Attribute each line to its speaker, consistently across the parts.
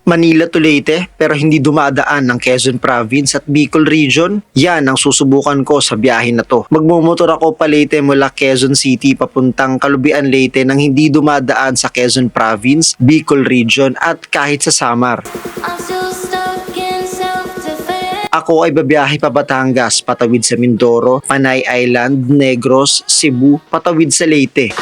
Speaker 1: Manila to Leyte pero hindi dumadaan ng Quezon Province at Bicol Region? Yan ang susubukan ko sa biyahe na to. Magmumotor ako pa Leyte mula Quezon City papuntang Kalubian Leyte nang hindi dumadaan sa Quezon Province, Bicol Region at kahit sa Samar. Ako ay babiyahe pa Batangas, patawid sa Mindoro, Panay Island, Negros, Cebu, patawid sa Leyte.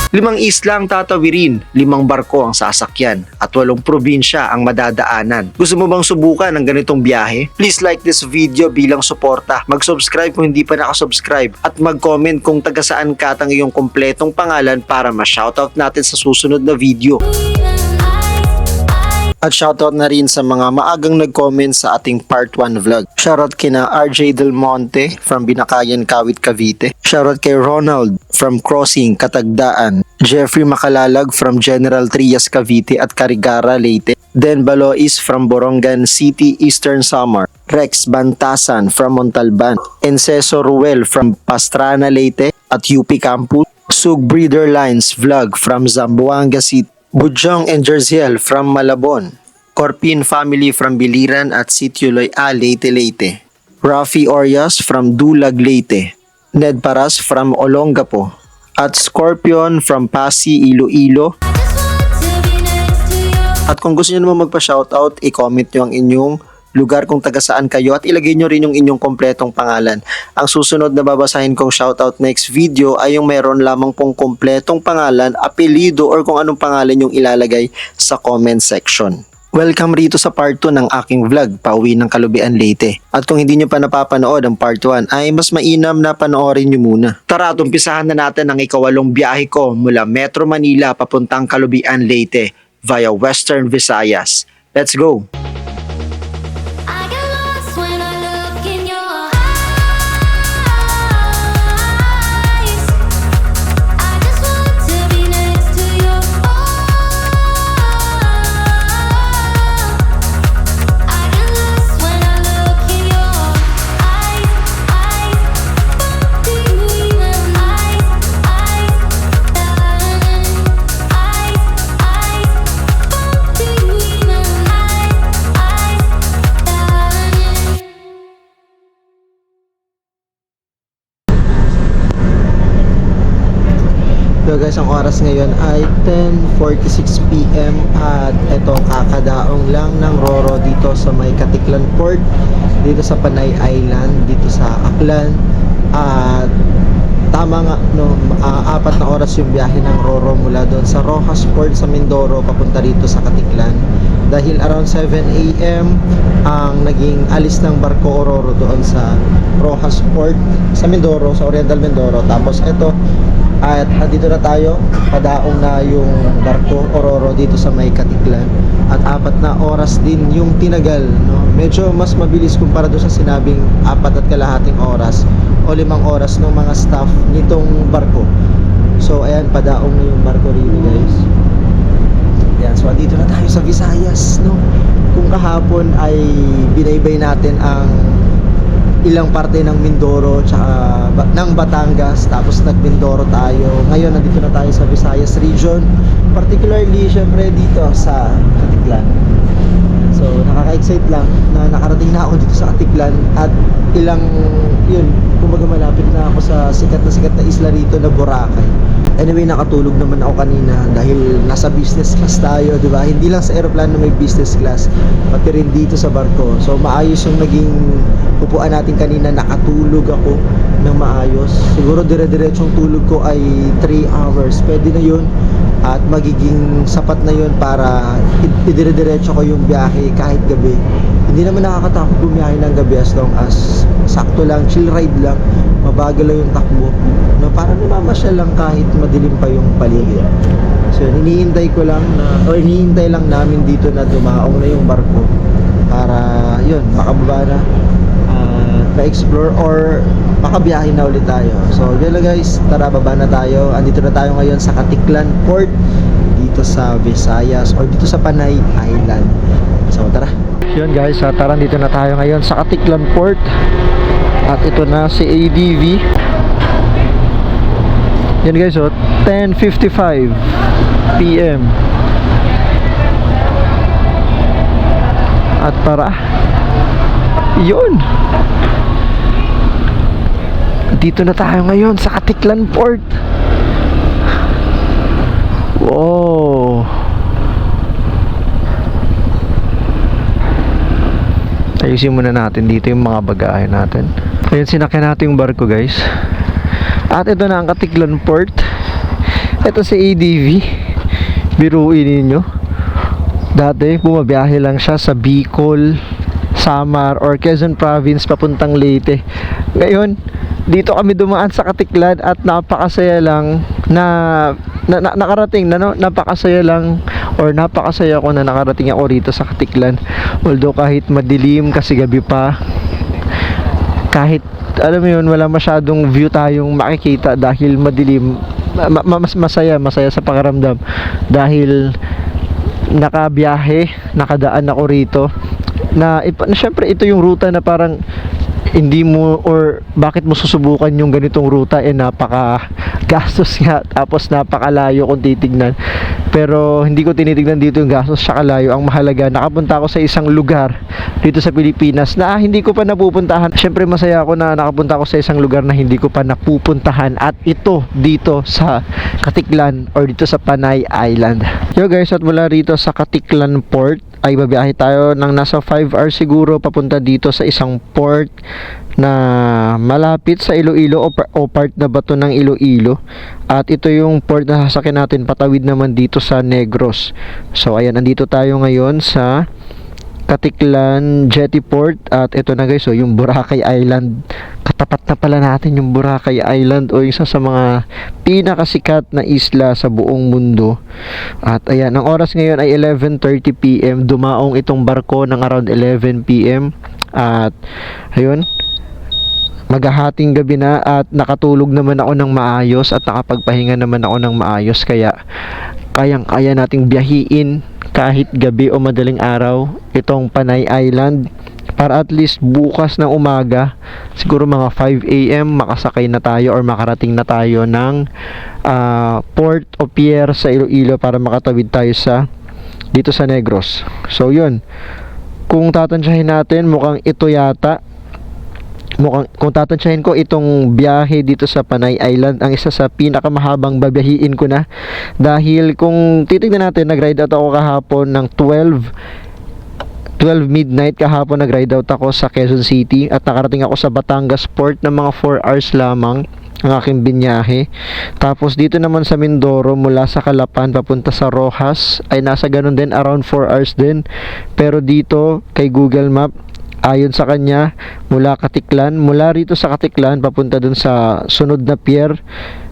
Speaker 1: 5 isla ang tatawirin, 5 barko ang sasakyan, at 8 probinsya ang madadaanan. Gusto mo bang subukan ang ganitong biyahe? Please like this video bilang suporta. Mag-subscribe kung hindi pa nakasubscribe at mag-comment kung taga saan ka at ang iyong kompletong pangalan para ma-shoutout natin sa susunod na video. At shoutout na rin sa mga maagang nag-comment sa ating part 1 vlog. Shoutout kina RJ Del Monte from Binakayan, Kawit, Cavite. Shoutout kay Ronald from Crossing, Katagdaan. Jeffrey Makalalag from General Trias, Cavite at Carigara, Leyte. Den Balois from Borongan City, Eastern Samar. Rex Bantasan from Montalban. Enceso Ruel from Pastrana, Leyte at UP Campus. Sug Breeder Lines Vlog from Zamboanga City. Bujong and Jerziel from Malabon. Corpin family from Biliran at Sitio Loy-A, Leyte, Leyte. Rafi Orias from Dulag, Leyte. Ned Paras from Olongapo. At Scorpion from Pasig, Iloilo. At kung gusto niyo naman magpa-shoutout, i-comment nyo ang inyong lugar kung taga saan kayo at ilagay nyo rin yung inyong kompletong pangalan. Ang susunod na babasahin kong shoutout next video ay yung meron lamang pong kompletong pangalan, apelido or kung anong pangalan yung ilalagay sa comment section. Welcome rito sa part 2 ng aking vlog, pauwi ng Kalubian, Leyte. At kung hindi nyo pa napapanood ang part 1 ay mas mainam na panoorin nyo muna. Tara at umpisahan na natin ang ikawalong biyahe ko mula Metro Manila papuntang Kalubian, Leyte via Western Visayas. Let's go! So guys, ang oras ngayon ay 10:46 PM at eto kakadaong lang ng Roro dito sa may Katiklan Port, dito sa Panay Island, dito sa Aklan. At tama nga no, 4 na oras yung biyahe ng Roro mula doon sa Rojas Port sa Mindoro papunta rito sa Katiklan. Dahil around 7 AM ang naging alis ng barko Roro doon sa Rojas Port sa Mindoro, sa Oriental Mindoro. Tapos eto at dito na tayo, padaong na yung barko Roro dito sa may Katiklan. At 4 na oras din yung tinagal, no? Medyo mas mabilis kumpara doon sa sinabing 4.5 oras o 5 oras ng mga staff nitong barko. So ayan, padaong na yung barko rito guys. Ayan, so dito na tayo sa Visayas, no? Kung kahapon ay binaybay natin ang ilang parte ng Mindoro tsaka ng Batangas, tapos nag-Mindoro tayo. Ngayon nandito na tayo sa Visayas region, particularly syempre dito sa Katiklan. So nakaka-excite lang na nakarating na ako dito sa Katiklan at ilang yun, kumbaga malapit na ako sa sikat na isla rito na Boracay. Anyway, nakatulog naman ako kanina dahil nasa business class tayo, di ba? Hindi lang sa aeroplano may business class, pati rin dito sa barko. So maayos yung naging upuan natin kanina, nakatulog ako ng maayos. Siguro dire-diretsong tulog ko ay 3 hours. Pwede na yun at magiging sapat na yun para idire-diretso ko yung biyahe kahit gabi. Hindi naman nakakatakot bumiyahe ng gabi as long as sakto lang, chill ride lang, mabagal lang yung takbo, no, para namamasyal lang kahit madilim pa yung paligid. So hinihintay ko lang na, o hinihintay lang namin dito na dumaong na yung barko para yun, makababa na pa-explore or makabiyahe na ulit tayo. So yun lang guys, tara baba na tayo. Andito na tayo ngayon sa Katiklan Port dito sa Visayas or dito sa Panay Island. So tara. Yun guys, tara, dito na tayo ngayon sa Katiklan Port. At ito na si ADV. Yan guys, 10:55 PM. At tara, yun, dito na tayo ngayon sa Katiklan Port. Wow. Ayusin muna natin dito yung mga bagahe natin. Ayun, sinakyan natin yung barko, guys. At ito na ang Katiklan Port. Ito si ADV. Biruin ninyo, dati bumabiyahe lang siya sa Bicol, Samar or Quezon Province papuntang Leyte. Ngayon, dito kami dumaan sa Katiklan at napakasaya lang na nakarating na, no? Napakasaya lang or napakasaya ko na nakarating ako rito sa Katiklan. Although kahit madilim kasi gabi pa, kahit alam mo yun, wala masyadong view tayong makikita dahil madilim, mas masaya sa pakiramdam dahil nakabiyahe, nakadaan ako rito na syempre ito yung ruta na parang hindi mo or bakit mo susubukan yung ganitong ruta, napaka gastos nga, tapos napakalayo kung titignan. Pero hindi ko tinitignan dito yung gastos sa kalayo. Ang mahalaga, nakapunta ako sa isang lugar dito sa Pilipinas na hindi ko pa napupuntahan. Syempre masaya ako na nakapunta ako sa isang lugar na hindi ko pa napupuntahan, at ito dito sa Katiklan or dito sa Panay Island. Yo guys, at mula rito sa Katiklan Port ay babiyahe tayo ng nasa 5 hours siguro papunta dito sa isang port na malapit sa Iloilo o part na bato ng Iloilo. At ito yung port na sasakyan natin patawid naman dito sa Negros. So ayan, andito tayo ngayon sa Katiklan Jetty Port. At ito na guys, yung Boracay Island. Katapat na pala natin yung Boracay Island, o isa sa mga pinakasikat na isla sa buong mundo. At ayan, ang oras ngayon ay 11:30 PM. Dumaong itong barko ng around 11 PM. At ayun, maghahating gabi na at nakatulog naman ako ng maayos at nakapagpahinga naman ako ng maayos, kaya kayang-kaya nating biyahiin kahit gabi o madaling araw itong Panay Island para at least bukas na umaga, siguro mga 5 AM makasakay na tayo or makarating na tayo ng Port o Pier sa Iloilo para makatawid tayo dito sa Negros. So yun, kung tatansyahin natin, mukhang ito yata, kung tatansyahin ko, itong biyahe dito sa Panay Island ang isa sa pinakamahabang babiyahiin ko na. Dahil kung titignan natin, nag-ride out ako kahapon ng 12 midnight kahapon, nag-ride out ako sa Quezon City at nakarating ako sa Batangas Port ng mga 4 hours lamang ang aking binyahe. Tapos dito naman sa Mindoro, mula sa Calapan papunta sa Rojas ay nasa ganun din, around 4 hours din. Pero dito kay Google Map, ayon sa kanya, mula rito sa Katiklan papunta dun sa sunod na pier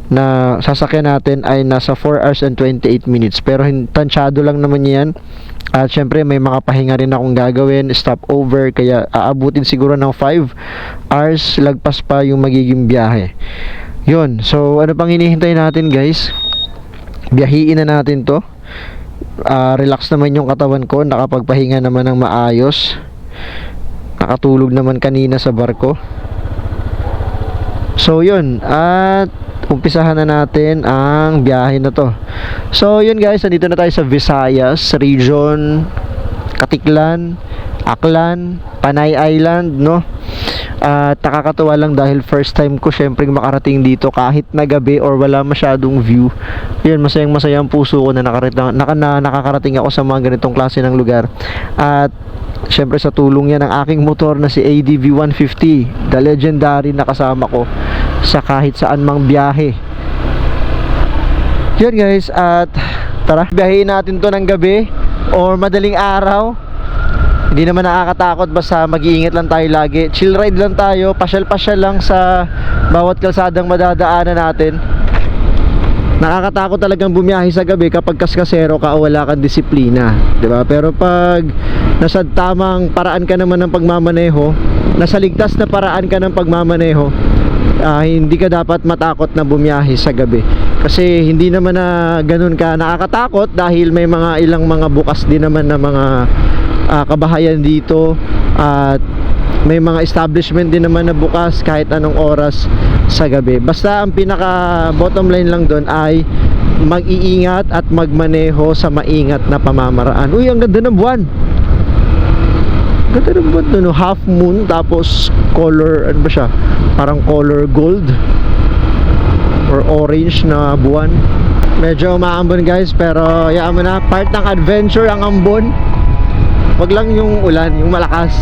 Speaker 1: na sasakyan natin ay nasa 4 hours and 28 minutes. Pero tansyado lang naman yan. At syempre may mga pahinga rin akong gagawin, stopover, kaya aabutin siguro ng 5 hours lagpas pa yung magiging biyahe. Yun, so ano pang hinihintay natin guys? Biyahiin na natin to. Relax naman yung katawan ko, nakapagpahinga naman ng maayos. Nakatulog naman kanina sa barko. So yun, at umpisahan na natin ang biyahe na to. So yun guys, nandito na tayo sa Visayas region, Katiklan, Aklan, Panay Island, no? At nakakatuwa lang dahil first time ko syempre makarating dito kahit na gabi or wala masyadong view. Yun, masayang masaya ang puso ko na nakakarating ako sa mga ganitong klase ng lugar. At syempre sa tulong yan ng aking motor na si ADV 150, the legendary na kasama ko sa kahit saan mang biyahe. Yun guys, at tara, biyahin natin to ng gabi or madaling araw. Hindi naman nakakatakot, basta mag-iingat lang tayo lagi. Chill ride lang tayo, pasyal-pasyal lang sa bawat kalsadang madadaanan natin. Nakakatakot talagang bumiyahe sa gabi kapag kaskasero ka o wala kang disiplina, 'di ba? Pero pag nasa tamang paraan ka naman ng pagmamaneho, nasa ligtas na paraan ka ng pagmamaneho, hindi ka dapat matakot na bumiyahe sa gabi. Kasi hindi naman na ganun ka nakakatakot dahil may mga ilang mga bukas din naman na mga kabahayan dito, at may mga establishment din naman na bukas kahit anong oras sa gabi. Basta ang pinaka bottom line lang doon ay mag-iingat at magmaneho sa maingat na pamamaraan. Uy, ang ganda ng buwan. Ganda ng buwan no, half moon tapos color, ano ba siya? Parang color gold or orange na buwan. Medyo maambon guys, pero yaan mo na, part ng adventure ang ambon. Wag lang yung ulan, yung malakas.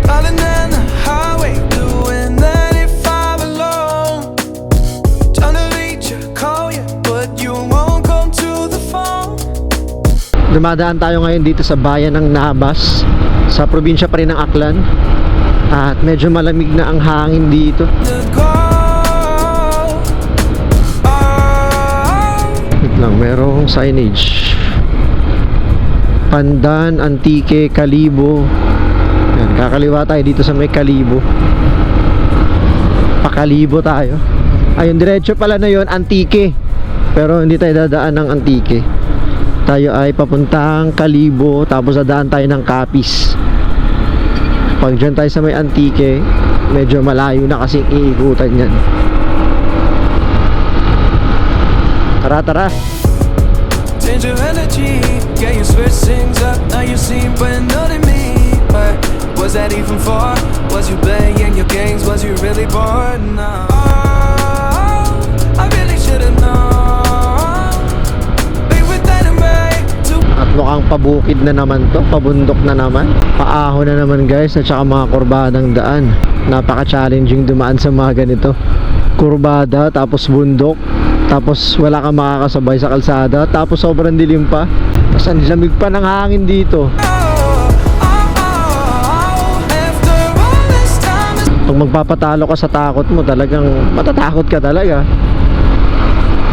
Speaker 2: Driving down the highway, doing 95 alone. Trying to reach you, call you, but you won't come to the phone.
Speaker 1: Dumadaan tayo ngayon dito sa bayan ng Nabas, sa probinsya pa rin ng Aklan. At medyo malamig na ang hangin dito.
Speaker 2: To go.
Speaker 1: Wait lang, merong signage. Pandan, Antique, Kalibo. Yan, kakaliwa tayo dito sa may Kalibo. Pakalibo tayo. Ayun, diretso pala na yon, Antique. Pero hindi tayo dadaan ng Antique. Tayo ay papuntang Kalibo, tapos dadaan tayo ng Capiz. Pag dyan tayo sa may Antique, medyo malayo na kasing iikutan yan. Tara, tara.
Speaker 2: Change your energy, yeah, you switch things up. Now you seem brand new to me. But was that even for? Was you playing your games? Was you really bored? No. Oh, I really should've known. Be with that and right to.
Speaker 1: At mukhang pabukid na naman to, pabundok na naman. Paahon na naman guys, at saka mga kurbadang daan. Napaka-challenging dumaan sa mga ganito. Kurbada, tapos bundok, tapos wala kang makakasabay sa kalsada, tapos sobrang dilim pa. Tapos ang lamig pa ng hangin dito.
Speaker 2: After all this time,
Speaker 1: Pag magpapatalo ka sa takot mo, talagang matatakot ka talaga.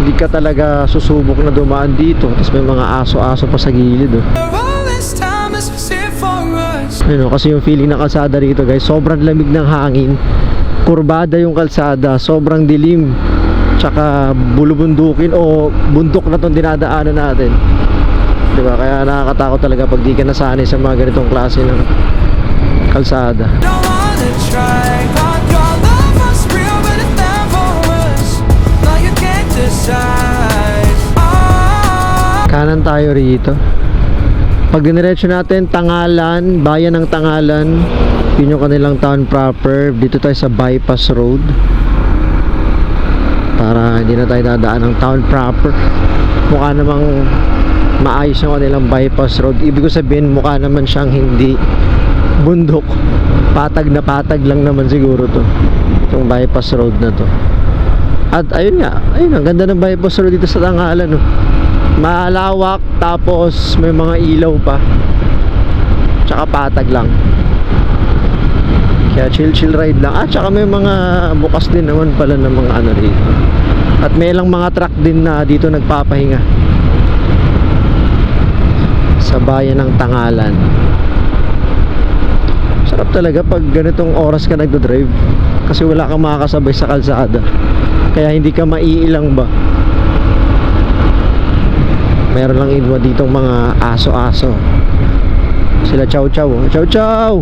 Speaker 1: Hindi ka talaga susubok na dumaan dito. Tapos may mga aso-aso pa sa gilid oh.
Speaker 2: after all this time, this was here for us.
Speaker 1: Ayun, kasi yung feeling ng kalsada rito guys, sobrang lamig ng hangin. Kurbada yung kalsada, sobrang dilim. Tsaka bulubundukin o bundok na itong dinadaanan natin, diba? Kaya nakakatakot talaga pag di ka nasanay sa mga ganitong klase ng kalsada.
Speaker 2: Don't wanna try. Thought your love was real, but it never was. Now you can't decide. Oh.
Speaker 1: Kanan tayo rito. Pag diniretso natin, Tangalan, bayan ng Tangalan, yun yung kanilang town proper. Dito tayo sa bypass road, para hindi na tayo dadaan ng town proper. Mukha namang maayos yung kanilang bypass road. Ibig ko sabihin, mukha naman siyang hindi bundok. Patag na patag lang naman siguro to, itong bypass road na to. At ayun nga, ayun, ang ganda ng bypass road dito sa Tangalan no? Malawak, tapos may mga ilaw pa, tsaka patag lang. Kaya chill ride lang. At saka may mga bukas din naman pala ng mga ano rito. At may ilang mga truck din na dito nagpapahinga sa bayan ng Tangalan. Sarap talaga pag ganitong oras ka nagdodrive, kasi wala kang makakasabay sa kalsada. Kaya hindi ka maiilang ba. Meron lang iba ditong mga aso-aso. Sila chow chow. Chow chow.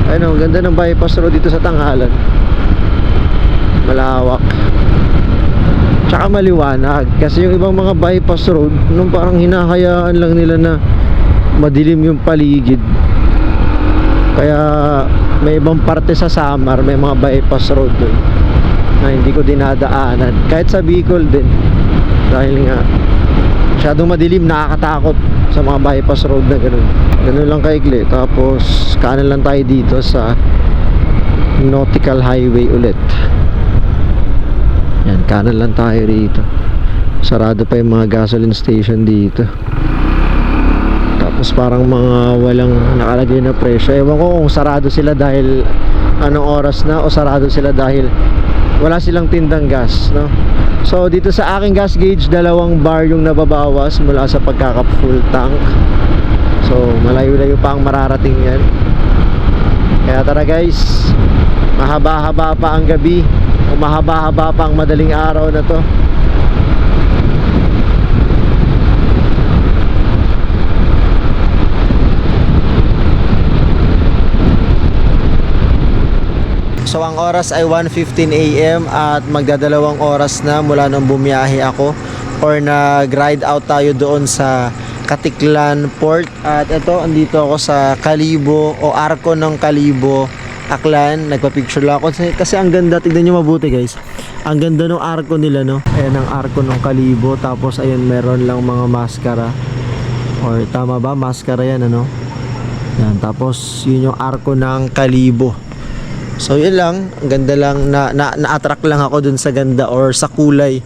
Speaker 1: Ayun, ganda ng bypass road dito sa Tangalan. Malawak. Tsaka maliwanag. Kasi yung ibang mga bypass road, nung parang hinahayaan lang nila na madilim yung paligid. Kaya may ibang parte sa Samar, may mga bypass road doon na hindi ko dinadaanan. Kahit sa Bicol din. Dahil nga masyadong madilim, nakakatakot sa mga bypass road na ganun. Ganun lang kaikli. Tapos kanan lang tayo dito sa Nautical Highway ulit. Yan, kanan lang tayo rito. Sarado pa yung mga gasoline station dito. Tapos parang mga walang nakalagay na presyo. Ewan ko kung sarado sila dahil anong oras na, o sarado sila dahil wala silang tindang gas, no? So dito sa aking gas gauge, 2 bar yung nababawas mula sa pagkaka full tank. So malayo-layo pa ang mararating yan. Kaya tara guys, mahaba-haba pa ang gabi, o mahaba-haba pa ang madaling araw na to. So ang oras ay 1:15 AM at magdadalawang oras na mula nung bumiyahe ako or nag-ride out tayo doon sa Katiklan Port. At ito, andito ako sa Kalibo o Arko ng Kalibo, Aklan. Nagpa-picture lang ako kasi ang ganda, tignan nyo mabuti guys. Ang ganda ng arko nila, no? Ayan ang arko ng Kalibo. Tapos ayun, meron lang mga maskara. Or tama ba? Maskara yan, ano? Yan, tapos yun yung arko ng Kalibo. So yun lang, ang ganda lang, na-attract lang ako dun sa ganda or sa kulay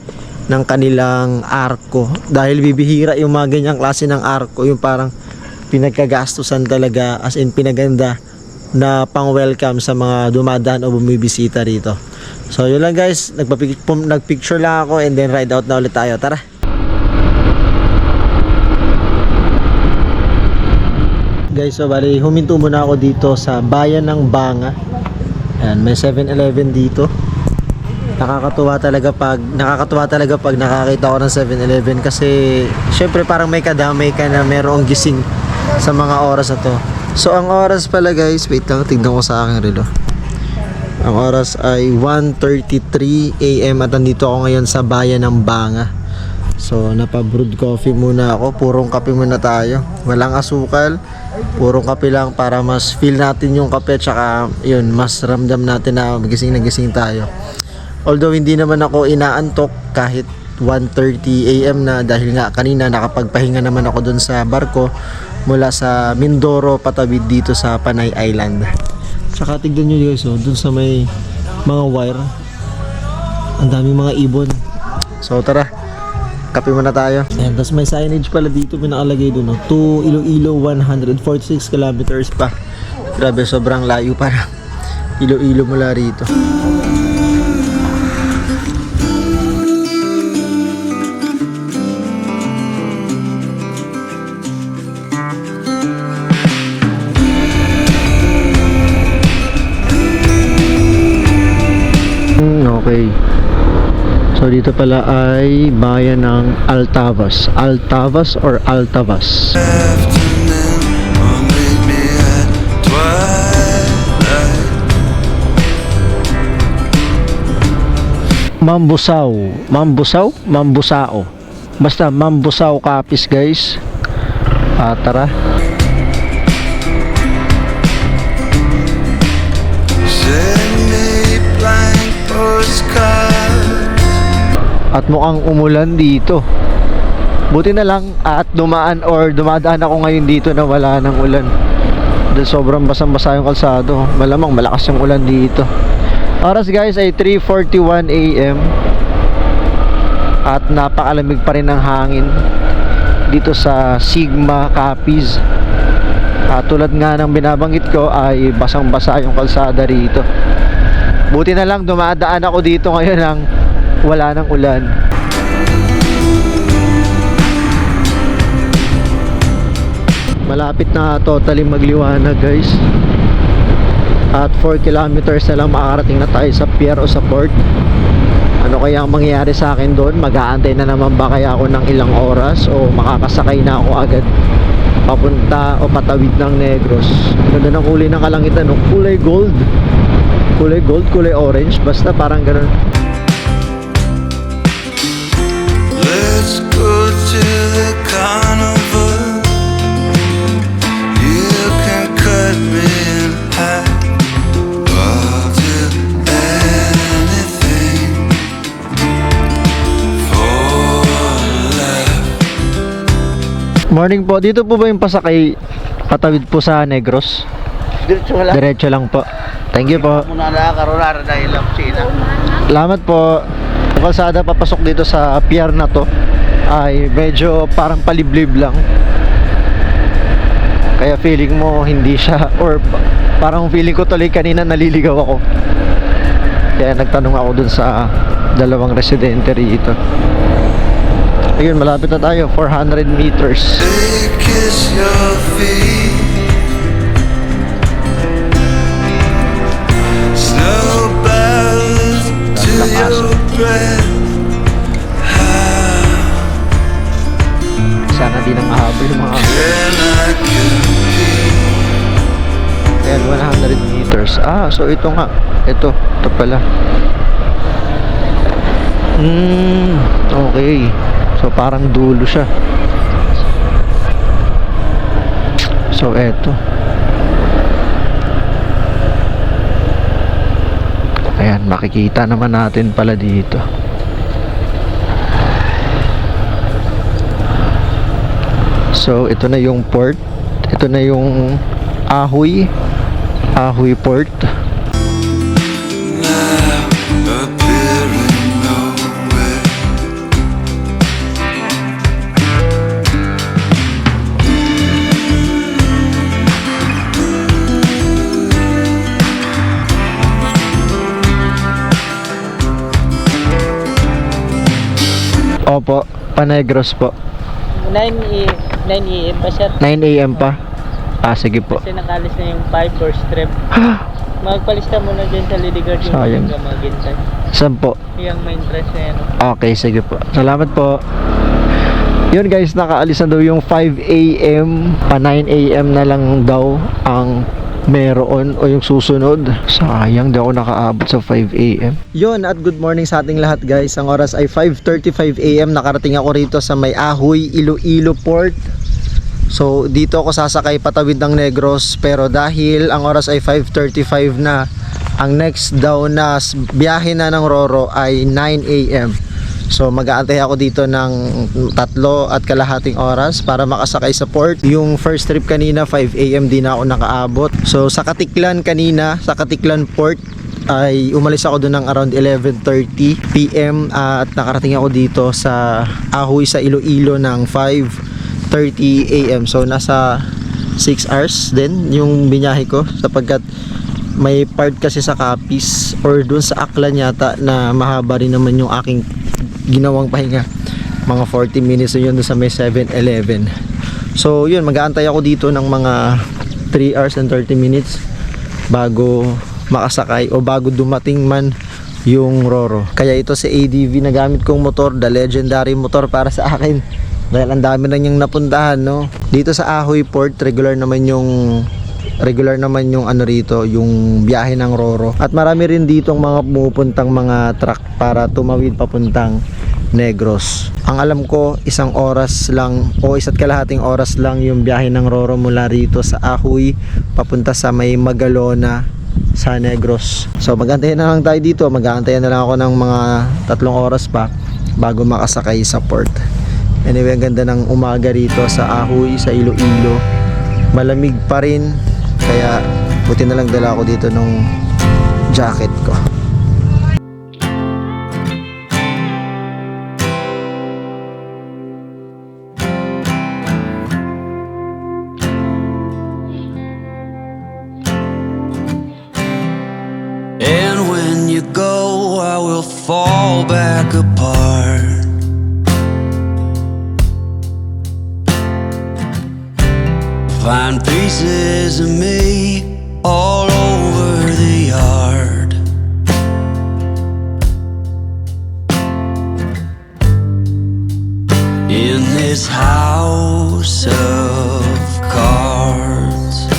Speaker 1: ng kanilang arko. Dahil bibihira yung mga ganyang klase ng arko, yung parang pinagkagastusan talaga, as in pinaganda na pang welcome sa mga dumadaan o bumibisita rito. So yun lang guys, nagpicture lang ako and then ride out na ulit tayo. Tara! Guys, so bali huminto muna ako dito sa bayan ng Banga. Ayan, may 7-Eleven dito. Nakakatuwa talaga pag nakakita ko ng 7-Eleven kasi syempre parang may kadamay ka na merong gising sa mga oras na to. So ang oras pala guys, wait lang, tignan ko sa aking relo. Ang oras ay 1:33 AM at nandito ako ngayon sa bayan ng Banga. So napa-brewed coffee muna ako, purong kape muna tayo. Walang asukal, purong kape lang para mas feel natin yung kape, tsaka yun, mas ramdam natin na gising tayo. Although hindi naman ako inaantok kahit 1:30 AM na, dahil nga kanina nakapagpahinga naman ako dun sa barko mula sa Mindoro patawid dito sa Panay Island. Tsaka tignan nyo guys, dun sa may mga wire, ang daming mga ibon. So tara, kape muna tayo. Ayan, tapos may signage pala dito, pinakalagay dun, to Iloilo 146 kilometers pa. Grabe, sobrang layo para Iloilo mula rito. Okay. So dito pala ay bayan ng Altavas. Altavas or Altavas.
Speaker 2: Afternoon, or meet me at twilight.
Speaker 1: Mambusao. Basta Mambusao Capiz guys. Tara.
Speaker 2: Send me blank postcards.
Speaker 1: At mukhang umulan dito. Buti na lang at dumadaan ako ngayon dito na wala ng ulan. Dahil sobrang basang-basa yung kalsado. Malamang malakas yung ulan dito. Oras guys ay 3:41 AM. At napakalamig pa rin ng hangin dito sa Sigma Capiz. Tulad nga ng binabanggit ko ay basang-basa yung kalsada rito. Buti na lang dumadaan ako dito ngayon ng wala ng ulan. Malapit na totally magliwanag guys. At 4 kilometers na lang makakarating na tayo sa pier o sa port. Ano kaya ang mangyayari sa akin doon? Mag-aantay na naman ba kaya ako ng ilang oras o makakasakay na ako agad papunta o patawid ng Negros? Ganda ng kulay ng kalangitan, no? Kulay gold, kulay orange, basta parang ganun.
Speaker 2: Let's go to the carnival. You can cut me in half. I'll do anything for love.
Speaker 1: Morning po, dito po ba yung pasakay patawid po sa Negros? Diretso lang po. Thank you po.
Speaker 3: Muna na karolar dahil lang sila.
Speaker 1: Salamat po. Ang kalsada papasok dito sa pier na to ay medyo parang paliblib lang. Kaya feeling mo hindi siya, or parang feeling ko tuloy kanina naliligaw ako. Kaya nagtanong ako dun sa dalawang residente rito. Ayun, malapit na tayo, 400 meters.
Speaker 2: They kiss your feet. Snowballs to your breath.
Speaker 1: Sana di na mahaba yung mga
Speaker 2: Can I compete?
Speaker 1: Ayan, 100 meters. So ito nga. Ito pala. Okay. So parang dulo siya. So eto. Ayan, makikita naman natin pala dito. So ito na yung port. Ito na yung Ahoy Port. Opo, Panegros po.
Speaker 4: 9 AM pa siya.
Speaker 1: 9 AM pa. Ah, sige po.
Speaker 4: Kasi nakalis na yung 5 first trip. Magpalista muna dyan sa Lidigard yung
Speaker 1: Sayang.
Speaker 4: hanggang maghintay.
Speaker 1: Saan po?
Speaker 4: Yung main dress na yan.
Speaker 1: Okay, sige po. Salamat po. Yun guys, nakaalis na daw yung 5 AM, pa 9 AM na lang daw ang meron o yung susunod. Sayang, di ako nakaabot sa 5 AM. Yun, at good morning sa ating lahat guys. Ang oras ay 5:35 AM. Nakarating ako rito sa may Ahoy, Iloilo Port. So dito ako sasakay patawid ng Negros, pero dahil ang oras ay 5:35 na, ang next daw na biyahe na ng Roro ay 9 AM. So mag-aantay ako dito ng 3.5 oras para makasakay sa port. Yung first trip kanina 5 AM din ako nakaabot. So sa Katiklan kanina, sa Katiklan Port ay umalis ako doon ng around 11:30 PM at nakarating ako dito sa Ahoy sa Iloilo ng 5:30 AM. So nasa 6 hours din yung binyahe ko, sapagkat may part kasi sa Capiz or dun sa Aklan yata na mahaba rin naman yung aking ginawang pahinga. Mga 40 minutes yun dun sa may 7-Eleven. So yun, mag-aantay ako dito ng mga 3 hours and 30 minutes bago makasakay o bago dumating man yung Roro. Kaya ito si ADV na gamit kong motor, the legendary motor para sa akin. Dahil ang dami na niyang napuntahan, no? Dito sa Ahoy Port, regular naman yung ano rito, yung biyahe ng Roro. At marami rin dito mga pumupuntang mga truck para tumawid papuntang Negros. Ang alam ko, 1 oras lang o 1.5 oras lang yung biyahe ng Roro mula rito sa Ahoy papunta sa may Magalona sa Negros. So mag-aantayan na lang tayo dito. Mag-aantayan na lang ako ng mga 3 oras pa bago makasakay sa port. Anyway, ang ganda ng umaga rito sa Ahoy, sa Iloilo. Malamig pa rin, kaya buti na lang dala ako dito nung jacket ko.
Speaker 2: And when you go, I will fall back apart. Find pieces of me all over the yard. In this house of cards.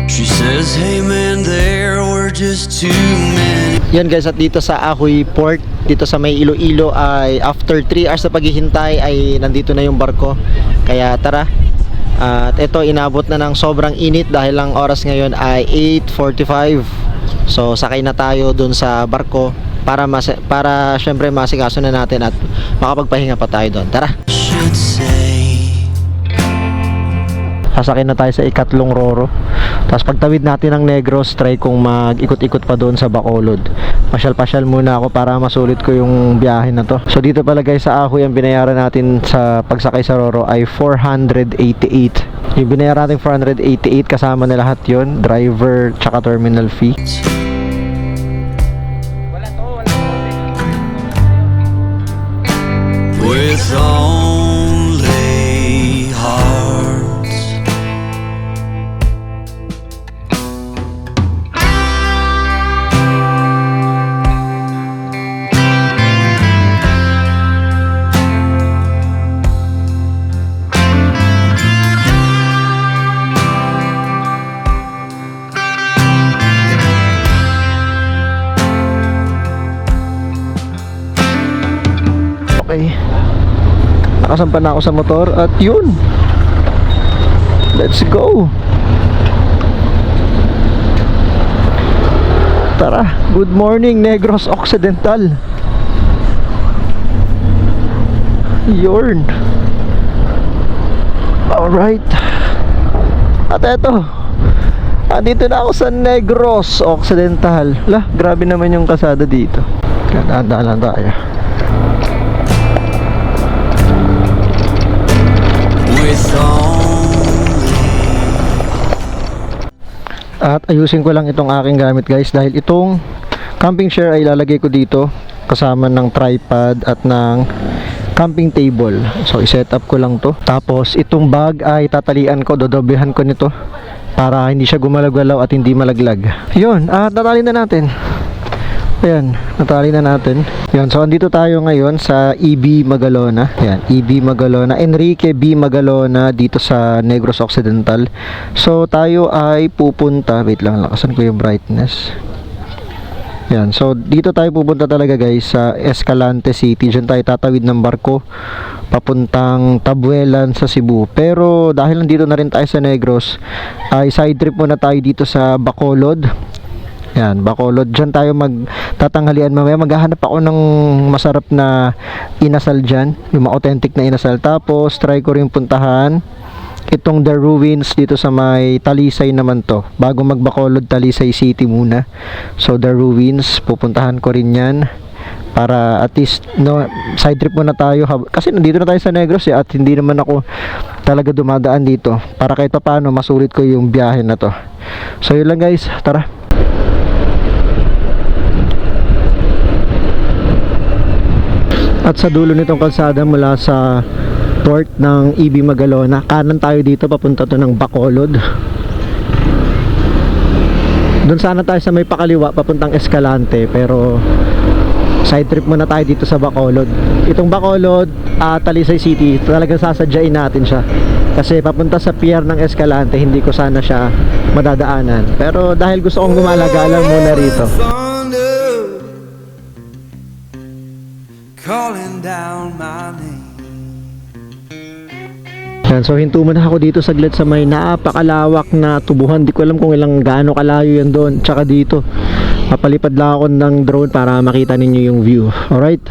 Speaker 2: She says, hey man, there were just too many.
Speaker 1: Yan guys, at dito sa Ahoy Port, dito sa may Iloilo ay after 3 hours na paghihintay ay nandito na yung barko. Kaya tara. At ito, inabot na ng sobrang init dahil ang oras ngayon ay 8:45. So sakay na tayo dun sa barko para syempre masikaso na natin at makapagpahinga pa tayo doon. Tara.
Speaker 2: Should say.
Speaker 1: Sasakay na tayo sa ikatlong Roro. Tapos pagtawid natin ng Negros, try kong mag-ikot-ikot pa doon sa Bacolod. Pasyal-pasyal muna ako para masulit ko yung biyahe na to. So dito pala guys sa Ahoy, ang binayaran natin sa pagsakay sa Roro ay 488. Yung binayaran natin 488 kasama na lahat yon, driver tsaka terminal fee.
Speaker 2: With only hearts.
Speaker 1: Okay. Nakasampa na ako sa motor at yun. Let's go. Tara, good morning Negros Occidental. Yun. Alright. At eto, andito na ako sa Negros Occidental. Lah, grabe naman yung kalsada dito. Dahan-dahan lang tayo. At ayusin ko lang itong aking gamit guys, dahil itong camping chair ay ilalagay ko dito kasama ng tripod at ng camping table. So i-set up ko lang to. Tapos itong bag ay tatalian ko, dodoblehan ko nito para hindi siya gumalaw-galaw at hindi malaglag. Yun, at natali na natin. Ayan, natali na natin. Yun, so andito tayo ngayon sa EB Magalona. Ayan, EB Magalona, Enrique B. Magalona dito sa Negros Occidental. So tayo ay pupunta, wait lang, lakasan ko yung brightness. Yan, so dito tayo pupunta talaga guys sa Escalante City. Diyan tayo tatawid ng barko papuntang Tabuelan sa Cebu. Pero dahil nandito na rin tayo sa Negros, ay side trip muna tayo dito sa Bacolod. Yan, Bacolod. Diyan tayo magtatanghalian mamaya. Maghahanap ako ng masarap na inasal dyan, yung mga authentic na inasal. Tapos try ko rin puntahan itong The Ruins dito sa may Talisay naman to. Bago mag-Bacolod, Talisay City muna. So The Ruins, pupuntahan ko rin yan para at least no, side trip muna tayo kasi nandito na tayo sa Negros at hindi naman ako talaga dumadaan dito, para kahit pa paano masulit ko yung biyahe na to. So yun lang guys, tara. At sa dulo nitong kalsada mula sa port ng EB Magalona, kanan tayo dito papunta to ng Bacolod. Doon sana tayo sa may pakaliwa papuntang Escalante, pero side trip muna tayo dito sa Bacolod. Itong Bacolod, Talisay City, talagang sasadyain natin siya kasi papunta sa pier ng Escalante hindi ko sana siya madadaanan, pero dahil gusto kong gumala-gala muna rito.
Speaker 2: Calling down my name.
Speaker 1: Yan, so hinto muna ako dito saglit sa may napakalawak na tubuhan. Di ko alam kung ilang gaano kalayo yan doon. Tsaka dito, papalipad lang ako ng drone para makita ninyo yung view. Alright?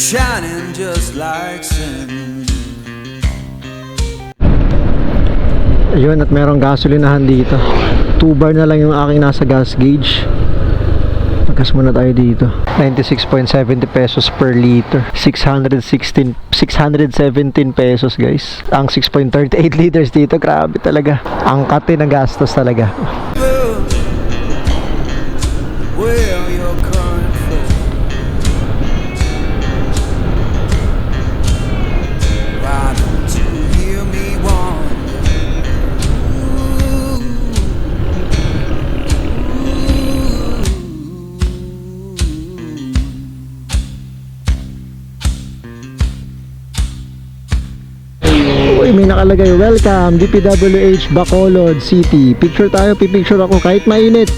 Speaker 2: Shining just like sin.
Speaker 1: Ayun, at merong gasolinahan dito. 2 bar na lang yung aking nasa gas gauge. Maggas muna tayo dito. 96.70 pesos per liter. 617 pesos guys. Ang 6.38 liters dito, grabe talaga. Ang kate ng gastos talaga.
Speaker 2: Where you're coming from. Why don't you hear me wonder?
Speaker 1: Uy, may nakalagay, welcome DPWH Bacolod City. Picture tayo, pipicture ako kahit mainit.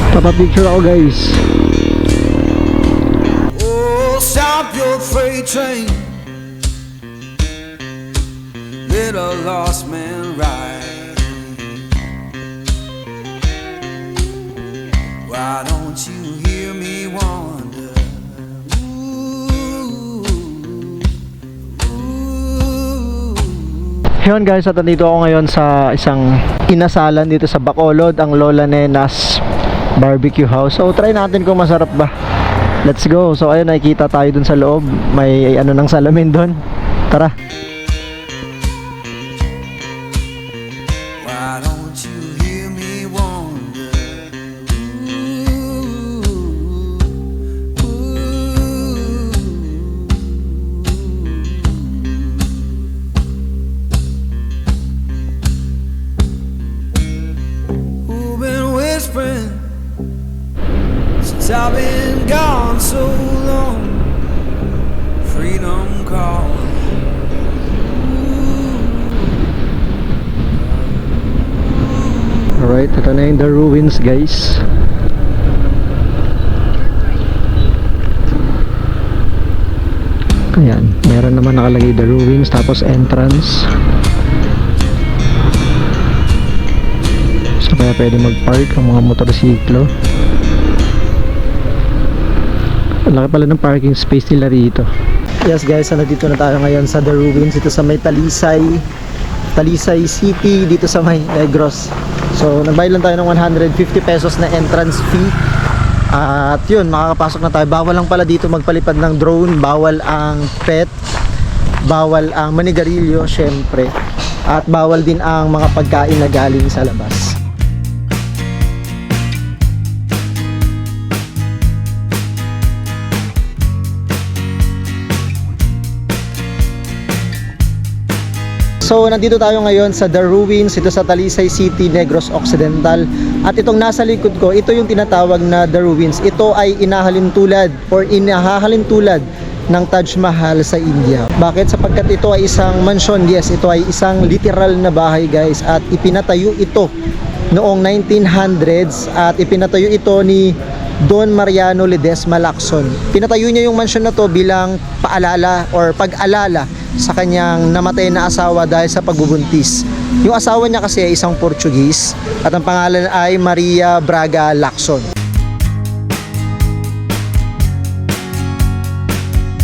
Speaker 1: Papapicture ako guys.
Speaker 2: Oh, stop your freight train. Let a lost man ride. Why don't you hear me wonder? Ooh, ooh.
Speaker 1: Yun guys, at nandito ako ngayon sa isang inasalan dito sa Bacolod, ang Lola Nena's Barbecue House. So try natin kung masarap ba. Let's go. So ayun, nakikita tayo dun sa loob. May ano ng salamin dun. Tara.
Speaker 2: Why don't you hear me wonder? Ooh, ooh. Who've been whispering been so long. Freedom calling.
Speaker 1: Alright, ito na yung The Ruins, guys. Ayan, meron naman nakalagay The Ruins, tapos entrance. So kaya pwede mag-park ang mga motorsiklo. Ang laki pala ng parking space nila rito. Yes guys, nandito na tayo ngayon sa The Ruins. Ito sa may Talisay City, dito sa may Negros. So nagbayad lang tayo ng 150 pesos na entrance fee. At yun, makakapasok na tayo. Bawal lang pala dito magpalipad ng drone, bawal ang pet, bawal ang manigarilyo syempre, at bawal din ang mga pagkain na galing sa labas. So nandito tayo ngayon sa The Ruins, ito sa Talisay City, Negros Occidental. At itong nasa likod ko, ito yung tinatawag na The Ruins. Ito ay inahalintulad ng Taj Mahal sa India. Bakit? Sapagkat ito ay isang mansion. Yes, ito ay isang literal na bahay guys. At ipinatayo ito noong 1900s at ipinatayo ito ni Don Mariano Ledesma Lacson. Pinatayo niya yung mansion na to bilang paalala or pag-alala sa kanyang namatay na asawa dahil sa pagbubuntis. Yung asawa niya kasi ay isang Portuguese at ang pangalan ay Maria Braga Lacson.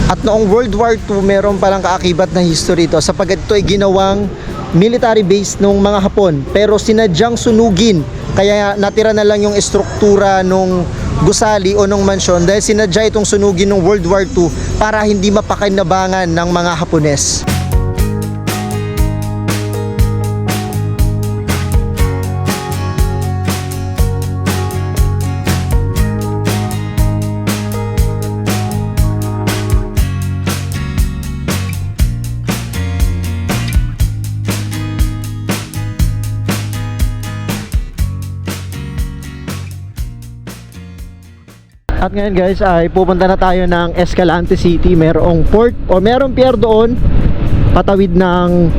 Speaker 1: At noong World War II, meron palang kaakibat na history ito sapagkat ito ay ginawang military base ng mga Hapon pero sinadyang sunugin, kaya natira na lang yung estruktura nung gusali o nung mansyon dahil sinadya itong sunugin ng World War II para hindi mapakinabangan ng mga Hapones. At ngayon guys ay pupunta na tayo ng Escalante City. Merong port o merong pier doon patawid ng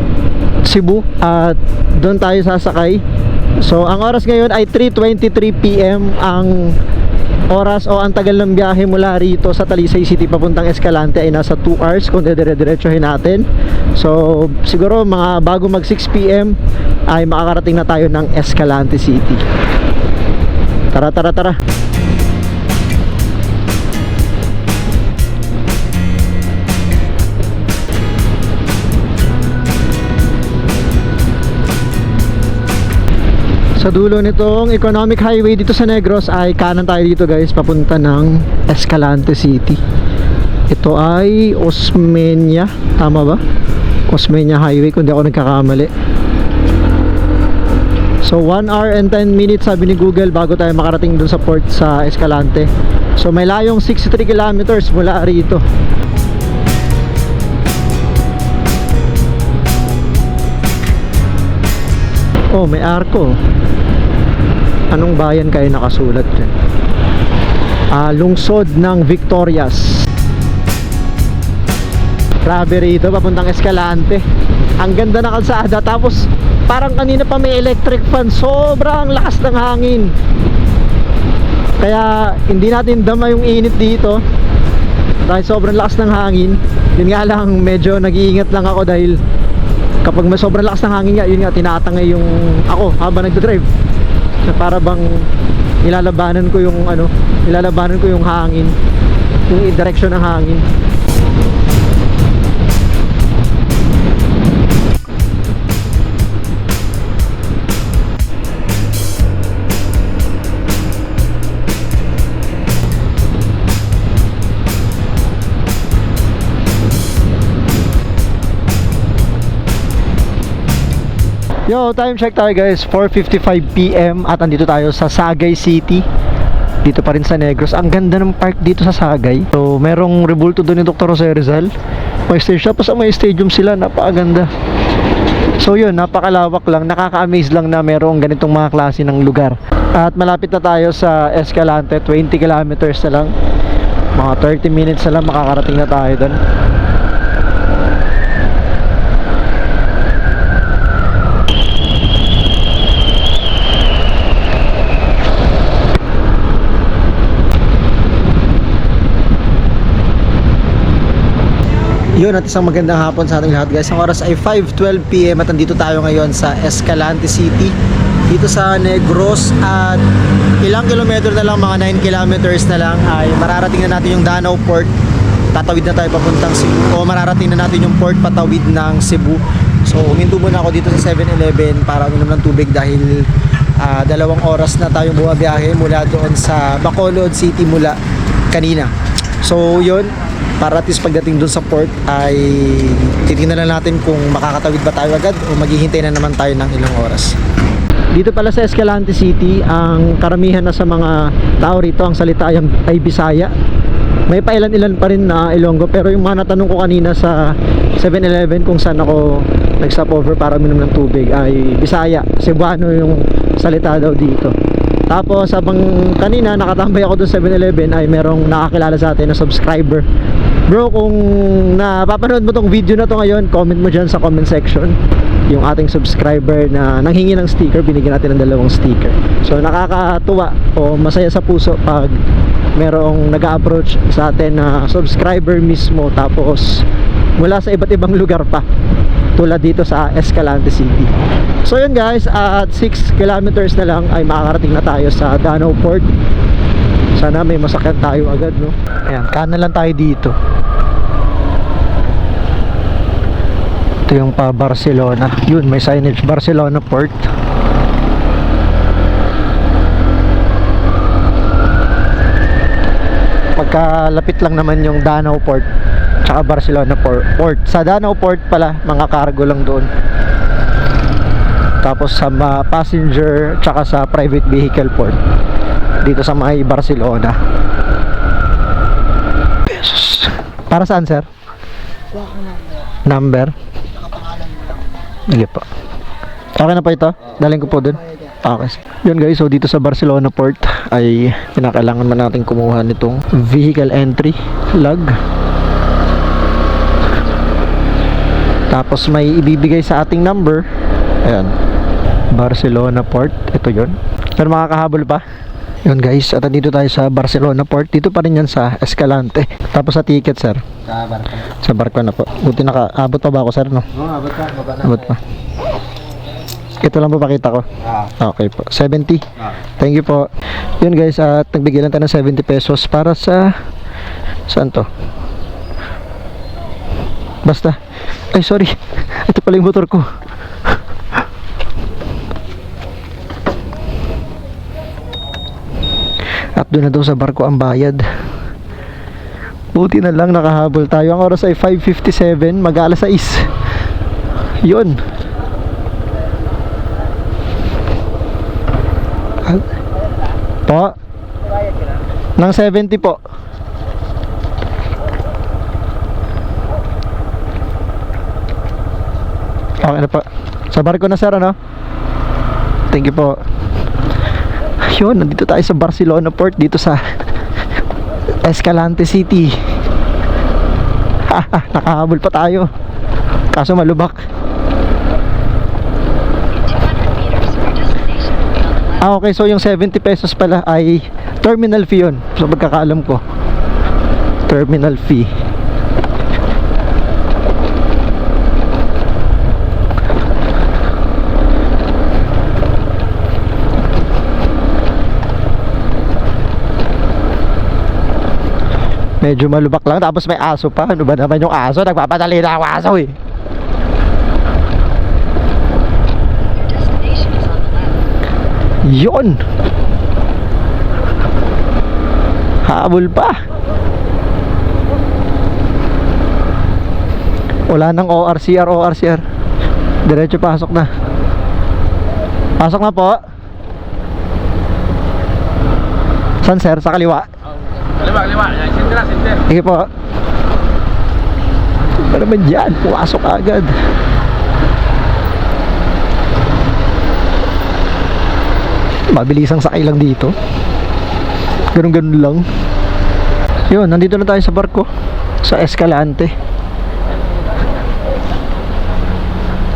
Speaker 1: Cebu at doon tayo sasakay. So ang oras ngayon ay 3:23 PM ang oras o ang tagal ng biyahe mula rito sa Talisay City papuntang Escalante ay nasa 2 hours kung dire-diretsohin natin. So siguro mga bago mag 6 PM ay makakarating na tayo ng Escalante City. Tara. Sa dulo nitong economic highway dito sa Negros ay kanan tayo dito guys papunta ng Escalante City. Ito ay Osmeña, tama ba? Osmeña Highway kung di ako nagkakamali. So 1 hour and 10 minutes sabi ni Google bago tayo makarating dun sa port sa Escalante. So may layong 63 kilometers mula rito. Oh, may arko. Anong bayan kayo nakasulat dyan? Lungsod ng Victorias. Grabe rito, papuntang Escalante. Ang ganda na kalsada. Tapos parang kanina pa may electric fan. Sobrang lakas ng hangin. Kaya hindi natin dama yung init dito dahil sobrang lakas ng hangin. Yun nga lang, medyo nag-iingat lang ako dahil kapag may sobrang lakas ng hangin nga, yun nga, tinatangay yung ako habang nagdodrive. Na para bang nilalabanan ko yung hangin, yung direksyon ng hangin. Yo, time check tayo guys, 4:55 PM at andito tayo sa Sagay City. Dito pa rin sa Negros. Ang ganda ng park dito sa Sagay. So, merong rebulto doon ni Dr. Jose Rizal. May station, tapos may stadium sila, napakaganda. So yun, napakalawak lang, nakaka-amaze lang na merong ganitong mga klase ng lugar. At malapit na tayo sa Escalante, 20 kilometers na lang. Mga 30 minutes na lang makakarating na tayo doon. Yun, at isang magandang hapon sa ating lahat guys. Ang oras ay 5:12 PM at nandito tayo ngayon sa Escalante City, dito sa Negros, at ilang kilometro na lang, mga 9 kilometers na lang ay mararating na natin yung Danau Port. Tatawid na tayo papuntang Cebu, o mararating na natin yung port patawid ng Cebu. So uminto muna ako dito sa 7-Eleven para uminom ng tubig dahil 2 oras na tayong bumabiyahe mula doon sa Bacolod City mula kanina. So yun, para at least pagdating dun sa port ay titingnan na natin kung makakatawid ba tayo agad o maghihintay na naman tayo ng ilang oras. Dito pala sa Escalante City, ang karamihan na sa mga tao rito, ang salita ay Bisaya. May pailan-ilan pa rin na Ilonggo, pero yung mga natanong ko kanina sa 7-Eleven kung saan ako nag-stopover para uminom ng tubig ay Bisaya, Cebuano yung salita daw dito. Tapos habang kanina nakatambay ako doon sa 7-Eleven ay merong nakakilala sa atin na subscriber. Bro, kung napapanood mo tong video na to ngayon, comment mo dyan sa comment section yung ating subscriber na nanghingi ng sticker. Binigyan natin ng 2 sticker. So nakakatuwa o masaya sa puso pag merong nag-approach sa atin na subscriber mismo, tapos mula sa iba't ibang lugar pa, tulad dito sa Escalante City. So yun guys, at 6 kilometers na lang ay makakarating na tayo sa Danau Port. Sana may masakyan tayo agad, no? Ayan, kanan lang tayo dito. Ito yung pa Barcelona. Yun, may signage Barcelona Port. Pagkalapit lang naman yung Danau Port tsaka Barcelona Port. Sa Danau Port pala, mga cargo lang doon. Tapos sa passenger tsaka sa private vehicle port dito sa may Barcelona. Jesus. Para saan, sir? Number? Sige po. Okay na po ito? Daling ko po dun? Okay. Yun guys, so dito sa Barcelona Port ay pinakailangan man natin kumuha nitong vehicle entry log. Tapos may ibibigay sa ating number. Ayan, Barcelona Port. Ito yun. Pero makakahabol pa. Yun guys, at dito tayo sa Barcelona Port. Dito pa rin yan sa Escalante. Tapos sa ticket, sir?
Speaker 3: Sa barko.
Speaker 1: Sa barko na po. Buti nakaabot pa ba ako, sir, no?
Speaker 3: Oo, abot ka. Baba na.
Speaker 1: Abot pa. Ito lang po pakita ko. Okay po. 70. Thank you po. Yun guys, at nagbigay lang tayo ng 70 pesos para sa... Saan to? Basta. Ay, sorry. Ito pala yung motor ko. At doon na daw sa barko ang bayad. Buti na lang nakahabol tayo. Ang oras ay 5:57, mag-alas 6. Yun. Po? Nang 70 po. Okay na po. Sa barko na, sir, ano? Thank you po. Yun, nandito tayo sa Barcelona Port, dito sa Escalante City. Nakahabol pa tayo. Kaso malubak. Okay, so yung 70 pesos pala ay terminal fee yun. So pagkakaalam ko, terminal fee. Medyo malubak lang, tapos may aso pa. Ano ba naman yung aso? Nagpapadali na ang aso eh. Yun. Habol pa. Wala nang ORCR. Diretso pasok na. Pasok na po. Saan, sir? Sa kaliwa?
Speaker 3: Kaliwa. Sinter.
Speaker 1: Sige po. Ano naman dyan? Pumasok agad. Mabilisang sakay lang dito. Ganun lang. Yun, nandito na tayo sa barko, sa Escalante.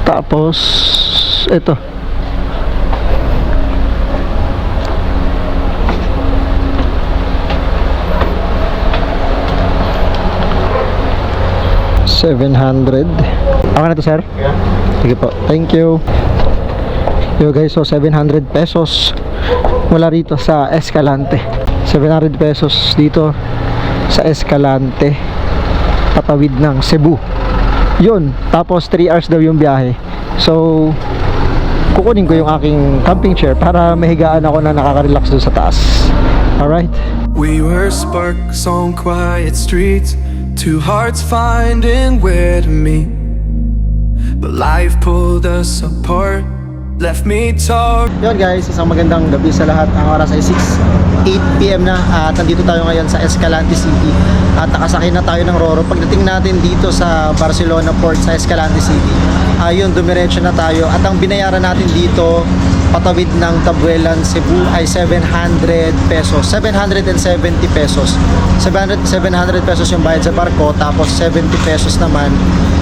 Speaker 1: Tapos ito, $700. Okay na to, sir? Sige po, thank you. Yo guys, so 700 pesos mula rito sa Escalante. 700 pesos dito sa Escalante, patawid ng Cebu. Yun, tapos 3 hours daw yung biyahe. So kukunin ko yung aking camping chair para mahigaan ako na nakaka-relax doon sa taas. Alright?
Speaker 2: We were sparks on quiet streets, two hearts finding where to meet. But life pulled us apart, left me torn.
Speaker 1: Yun guys, isang magandang gabi sa lahat. Ang oras ay 8 PM na at nandito tayo ngayon sa Escalante City. At nakasakay na tayo ng Roro. Pagdating natin dito sa Barcelona Port sa Escalante City, ayun, dumiretso na tayo. At ang binayaran natin dito, patawid ng Tabuelan, Cebu ay 700 pesos. 770 pesos. 700 pesos yung bayad sa barko, tapos 70 pesos naman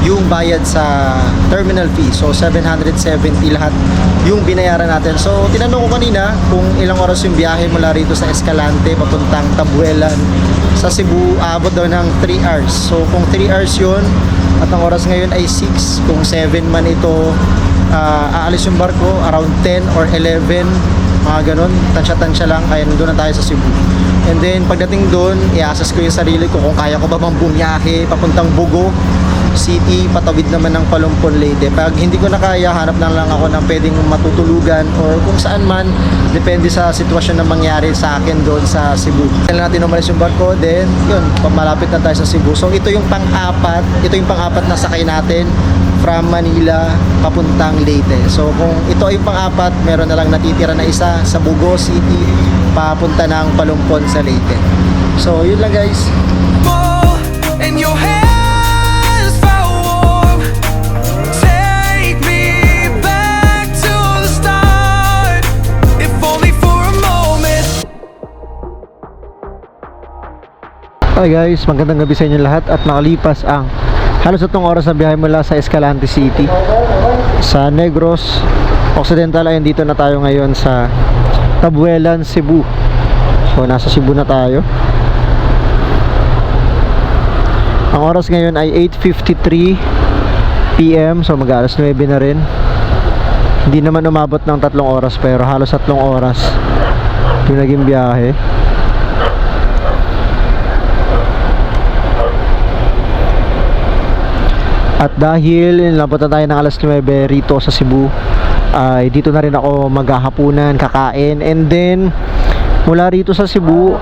Speaker 1: yung bayad sa terminal fee. So 770 lahat yung binayaran natin. So tinanong ko kanina kung ilang oras yung biyahe mula rito sa Escalante papuntang Tabuelan sa Cebu. Abot daw ng 3 hours. So kung 3 hours yun at ang oras ngayon ay 6, kung 7 man ito, aalis yung barko around 10 or 11, mga ganun, tansya-tansya lang, kaya nandun na tayo sa Cebu. And then pagdating doon, i-assess ko yung sarili ko kung kaya ko ba bang bumiyahe papuntang Bugo City, patawid naman ng Palumpon, Leyte. Pag hindi ko na kaya, hanap na lang ako ng pwedeng matutulugan or kung saan man, depende sa sitwasyon na mangyari sa akin doon sa Cebu. Kailan natin umalis yung barko, then yun, malapit na tayo sa Cebu. So ito yung pang-apat na sakay natin from Manila papuntang Leyte. So kung ito ay pang-apat, meron na lang natitira na isa sa Bugo City papunta ng Palumpon sa Leyte. So yun lang guys.
Speaker 2: Ball in your hands felt warm. Take me back to the start, if only for a moment.
Speaker 1: Hi guys, magandang gabi sa inyo lahat at nakalipas ang halos 3 oras na biyahe mula sa Escalante City sa Negros Occidental. Ayun, dito na tayo ngayon sa Tabuelan, Cebu. So nasa Cebu na tayo. Ang oras ngayon ay 8:53 PM. So mag-alas 9 na rin. Hindi naman umabot ng 3 oras pero halos 3 oras yung naging biyahe. At dahil inabot na tayo ng alas 9 rito sa Cebu, ay dito na rin ako maghahapunan, kakain, and then mula rito sa Cebu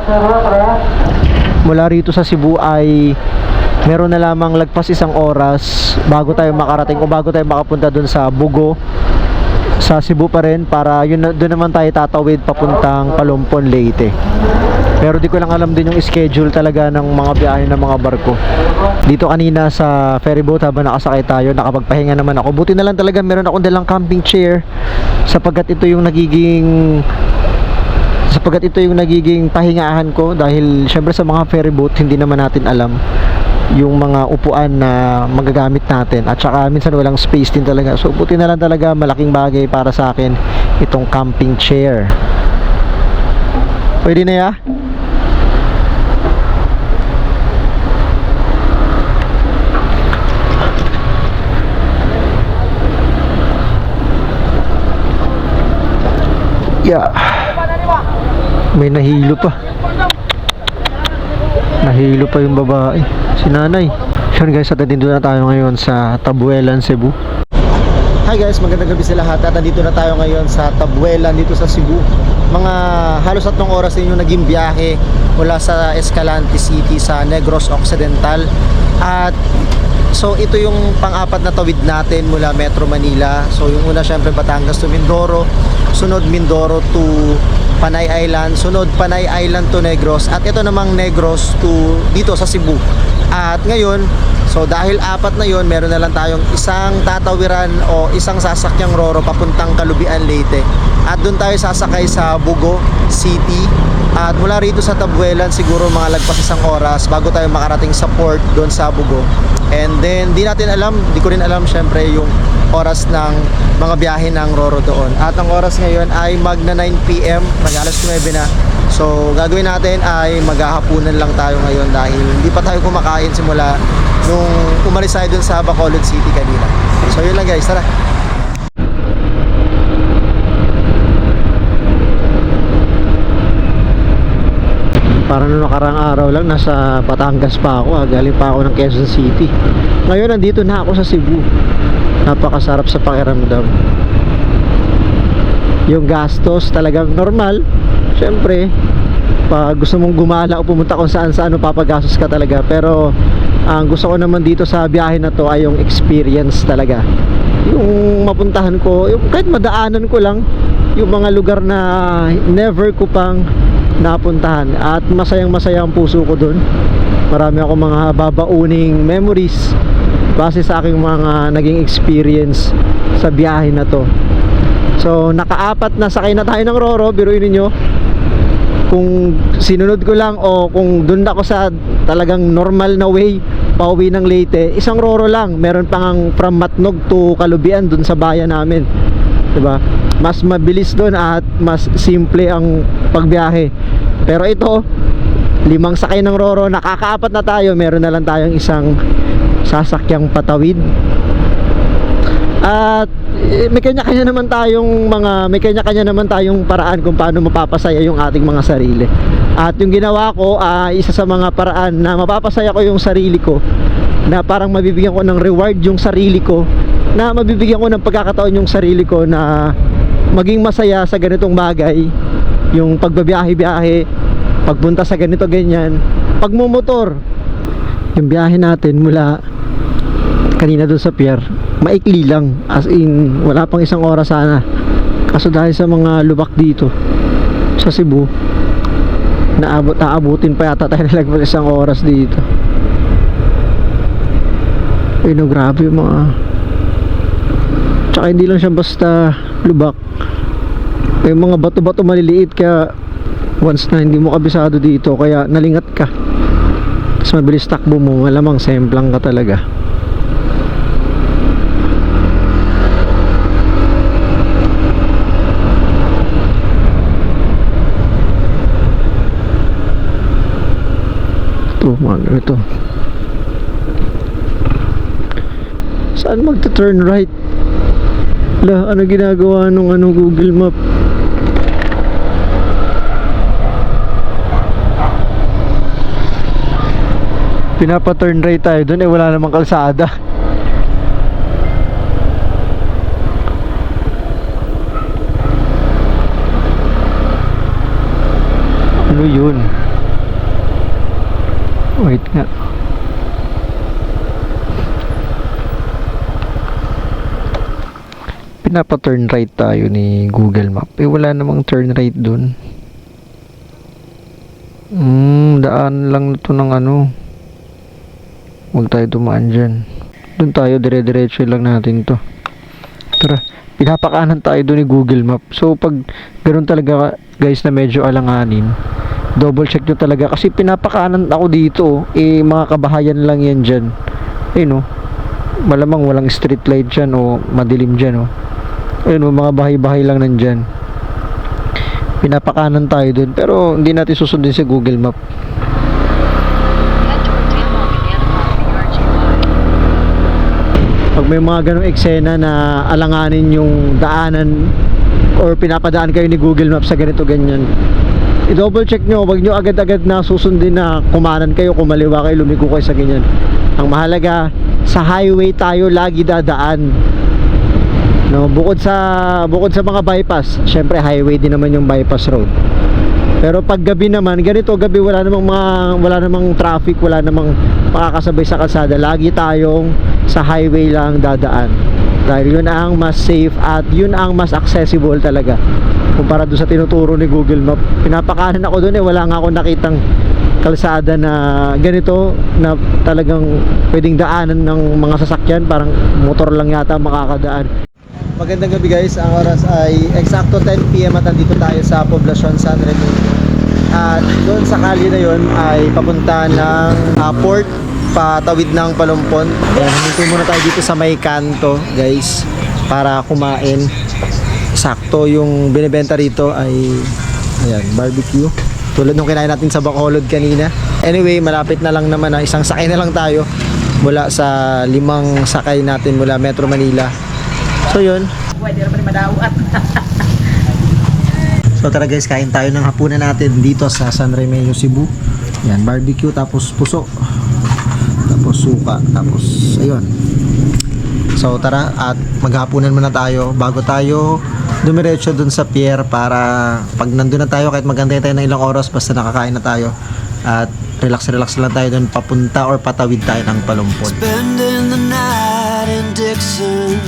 Speaker 1: ay meron na lamang lagpas 1 oras bago tayo makarating o bago tayo makapunta dun sa Bugo sa Cebu pa rin, para yun, doon naman tayo tatawid papuntang Palumpon, Leyte. Pero di ko lang alam din yung schedule talaga ng mga biyahe ng mga barko. Dito kanina sa ferryboat habang nakasakay tayo, nakapagpahinga naman ako. Buti na lang talaga meron akong dalang camping chair sapagkat ito yung nagiging pahingahan ko, dahil syempre sa mga ferryboat hindi naman natin alam yung mga upuan na magagamit natin, at saka minsan walang space din talaga. So buti na lang talaga, malaking bagay para sa akin itong camping chair. Pwede na ya? Yeah. May nahilo pa. Nahilo pa yung babae, si nanay. Sure guys, at nandito na tayo ngayon sa Tabuelan, Cebu. Hi guys, magandang gabi sa lahat. At nandito na tayo ngayon sa Tabuelan dito sa Cebu. Mga halos 3 oras din yung naging biyahe mula sa Escalante City sa Negros Occidental. At so ito yung pang-apat na tawid natin mula Metro Manila. So yung una syempre Batangas to Mindoro, sunod Mindoro to Panay Island, sunod Panay Island to Negros, at ito namang Negros to dito sa Cebu. At ngayon, so dahil apat na yon, meron na lang tayong isang tatawiran o isang sasakyang Roro papuntang Kalubian, Leyte. At doon tayo sasakay sa Bugo City. At mula rito sa Tabuelan, siguro mga lagpas isang oras bago tayo makarating sa port doon sa Bugo. And then, di ko rin alam syempre yung oras ng mga biyahe ng Roro doon. At ang oras ngayon ay magna 9 PM, mag-alas 9 na. So, gagawin natin ay maghahapunan lang tayo ngayon dahil hindi pa tayo kumakain simula nung umalis tayo dun sa Bacolod City kanina. So, yun lang guys, tara! Parang nung nakarang araw lang, nasa Batangas pa ako, galing pa ako ng Quezon City. Ngayon, nandito na ako sa Cebu. Napakasarap sa pakiramdam. Yung gastos talagang normal. Siyempre, pag gusto mong gumala o pumunta kung saan papagastos ka talaga. Pero ang gusto ko naman dito sa biyahe na to ay yung experience talaga. Yung mapuntahan ko, yung kahit madaanan ko lang yung mga lugar na never ko pang napuntahan. At masayang masaya ang puso ko dun. Marami ako mga babauning memories base sa aking mga naging experience sa biyahe na to. So nakaapat na sakay na tayo ng Roro. Biruin niyo kung sinunod ko lang o kung doon ako sa talagang normal na way pauwi ng Leyte, isang Roro lang. Meron pang from Matnog to Kalubian doon sa bayan namin, diba? Mas mabilis doon at mas simple ang pagbiyahe. Pero ito, 5 sakay ng Roro, nakakaapat na tayo. Meron na lang tayong isang sasakyang patawid. At may kanya-kanya naman tayong paraan kung paano mapapasaya yung ating mga sarili. At yung ginawa ko, isa sa mga paraan na mapapasaya ko yung sarili ko, na parang mabibigyan ko ng reward yung sarili ko, na mabibigyan ko ng pagkakataon yung sarili ko na maging masaya sa ganitong bagay, yung pagbabiyahe-biyahe, pagpunta sa ganito ganyan, pagmumotor. Yung biyahe natin mula kanina doon sa pier, maikli lang, as in wala pang isang oras sana. Kaso dahil sa mga lubak dito sa Cebu, naabutin pa yata tayo nalagpas isang oras dito. Ay no, grabe yung mga, tsaka hindi lang siya basta lubak, may mga bato-bato maliliit, kaya once na hindi mo kabisado dito, kaya nalingat ka, tapos mabilis takbo mo, malamang semplang ka talaga. Ito, saan magta-turn right? Ano ginagawa nung Google Map? Pinapa-turn right tayo doon, wala namang kalsada. Ano yun? Wait nga. Pinapa-turn right tayo ni Google Map. Wala namang turn right dun. Daan lang ito ng Huwag tayo dumaan dyan. Dun tayo, dire-diretso lang natin to. Tara, pinapakanan tayo dun ni Google Map. So pag ganun talaga guys na medyo alanganin, double check nyo talaga, kasi pinapakanan ako dito, mga kabahayan lang yan dyan, malamang walang street light dyan o madilim dyan, mga bahay-bahay lang nandyan. Pinapakanan tayo dun, pero hindi natin susundin si Google Map. Pag may mga ganong eksena na alanganin yung daanan or pinapadaan kayo ni Google Map sa ganito ganyan, i-double check nyo, wag nyo agad-agad na susundin na kumanan kayo, kumaliwa kayo, lumiko kayo sa ganyan. Ang mahalaga, sa highway tayo lagi dadaan, bukod sa mga bypass. Syempre highway din naman yung bypass road. Pero pag gabi naman, ganito gabi, wala namang traffic, wala namang makakasabay sa kalsada, lagi tayong sa highway lang dadaan, dahil yun ang mas safe at yun ang mas accessible talaga kumpara doon sa tinuturo ni Google Map. Pinapakanan ako doon, wala nga ako nakitang kalsada na ganito na talagang pwedeng daanan ng mga sasakyan, parang motor lang yata makakadaan. Magandang gabi guys, ang oras ay eksakto 10 PM at nandito tayo sa Poblacion San Raimundo. At doon sa kalye na yon ay papunta ng port, patawid ng Palumpon. Ayan, huminto muna tayo dito sa may kanto guys para kumain. Sakto yung binibenta rito ay ayan, barbecue. Tulad nung kinain natin sa Bacolod kanina. Anyway, malapit na lang naman na isang sakay na lang tayo mula sa 5 sakay natin mula Metro Manila. So yun.
Speaker 4: Pwede naman madawat.
Speaker 1: So tara guys, kain tayo ng hapunan natin dito sa San Remedios, Cebu. Yan, barbecue, tapos puso, tapos suka, tapos ayun. So tara at maghapunan muna tayo bago tayo dumiretso dun sa pier para pag nandun na tayo, kahit magantay tayo ng ilang oras, basta nakakain na tayo at relax lang tayo dun papunta or patawid tayo ng Palumpon.
Speaker 2: Spending the night in Dixon.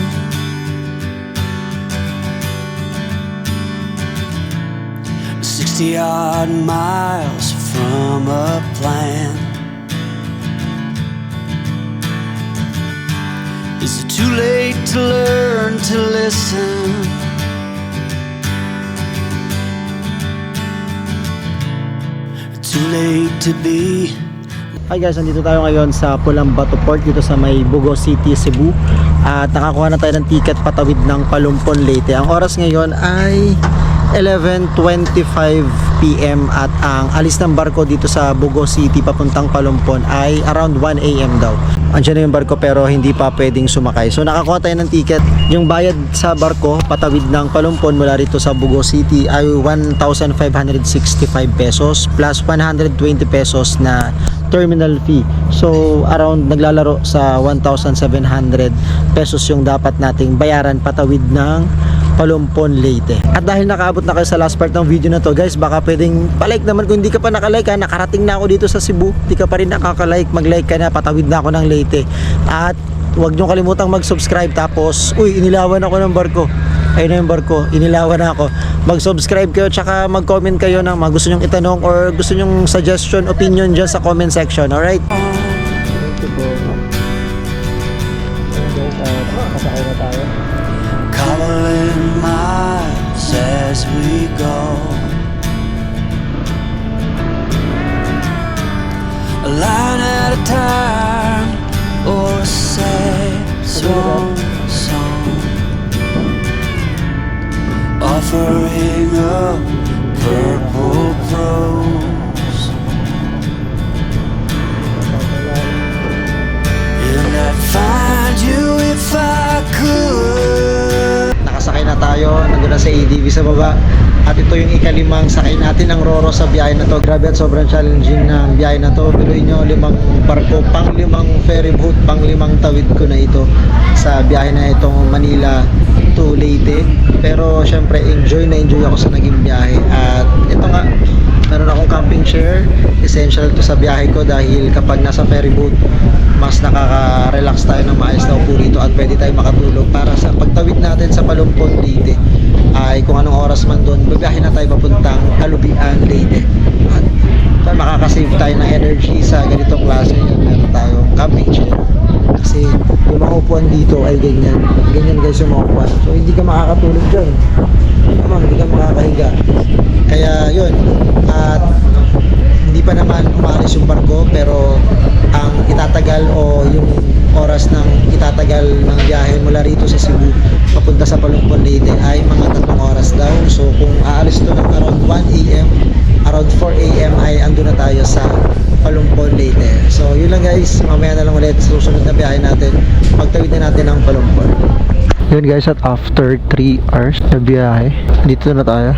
Speaker 2: 60-odd miles from a plan. Is it too late to learn to listen? Too late to be.
Speaker 1: Hi guys, nandito tayo ngayon sa Pulang Bato Port dito sa may Bugo City, Cebu. At nakakuha na tayo ng ticket patawid ng Palumpon, Leyte. Ang oras ngayon ay 11:25 PM at ang alis ng barko dito sa Bugo City papuntang Palumpon ay around 1 AM daw. Andiyan na yung barko pero hindi pa pwedeng sumakay. So nakakuha tayo ng ticket. Yung bayad sa barko patawid ng Palumpon mula rito sa Bugo City ay 1,565 pesos plus 120 pesos na terminal fee. So around naglalaro sa 1,700 pesos yung dapat nating bayaran patawid ng Palumpon, Leyte. At dahil nakaabot na kayo sa last part ng video na to guys, baka pwedeng palike naman. Kung hindi ka pa nakalike, nakarating na ako dito sa Cebu, hindi ka pa rin nakakalike, mag-like ka na, patawid na ako ng Leyte. At huwag nyo kalimutang mag-subscribe. Tapos, uy, inilawan ako ng barko. Ayun na yung barko, inilawan na ako. Mag-subscribe kayo, tsaka mag-comment kayo ng mga gusto nyong itanong or gusto nyong suggestion, opinion dyan sa comment section. Alright? Kasakay na tayo.
Speaker 2: Coloring miles as we go, a line at a time, or a sad song, offering up purple prose, and I'd find you if I could.
Speaker 1: Nakasakay na tayo, nandun na sa ADV sa baba. At ito yung ikalimang sakay natin ng Roro sa biyahe na to. Grabe at sobrang challenging ng biyahe na to. Biruin nyo, 5 barko, pang 5 ferry boat, pang 5 tawid ko na ito sa biyahe na itong Manila to Leyte. Pero syempre enjoy ako sa naging biyahe. At ito nga, meron akong camping chair. Essential to sa biyahe ko dahil kapag nasa ferry boat, mas nakaka-relax tayo ng maayos na upo rito at pwede tayo makatulog para sa pagtawid natin sa Palumpon, Leyte ay kung anong oras man doon, babiyahin na tayo papuntang Halubian, Leyte. At makakasave tayo ng energy sa ganitong klase. Meron tayong camping chair kasi yung mga upuan dito ay ganyan guys yung mga upuan, so hindi ka makakatulog dyan, hindi ka makakahiga. Kaya yun, at hindi pa naman umaalis yung barko pero ang itatagal o yung oras ng itatagal ng biyahe mula rito sa Cebu papunta sa Palumpon, Leyte ay mga 3 oras daw. So kung aalis to ng around 1 AM, around 4 AM ay ando na tayo sa Palumpon, Leyte. So yun lang guys, mamaya na lang ulit sa susunod na biyahe natin, magtawid na natin ng Palumpon. Yun guys, at after 3 hours na biyahe, dito na tayo.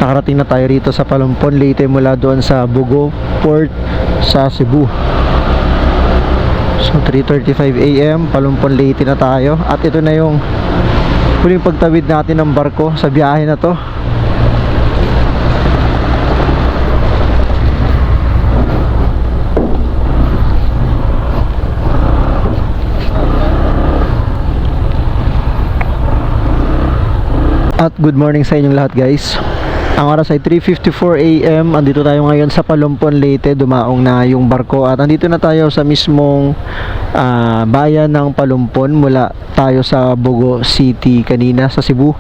Speaker 1: Nakarating na tayo rito sa Palumpon, Leyte mula doon sa Bugo Port sa Cebu. So 3:35 AM, Palumpon, Leyte na tayo. At ito na yung huling pagtawid natin ng barko sa biyahe na to. At good morning sa inyong lahat guys. Ang oras ay 3:54 AM. Andito tayo ngayon sa Palumpon, Leyte. Dumaong na yung barko at andito na tayo sa mismong bayan ng Palumpon mula tayo sa Bogo City kanina sa Cebu.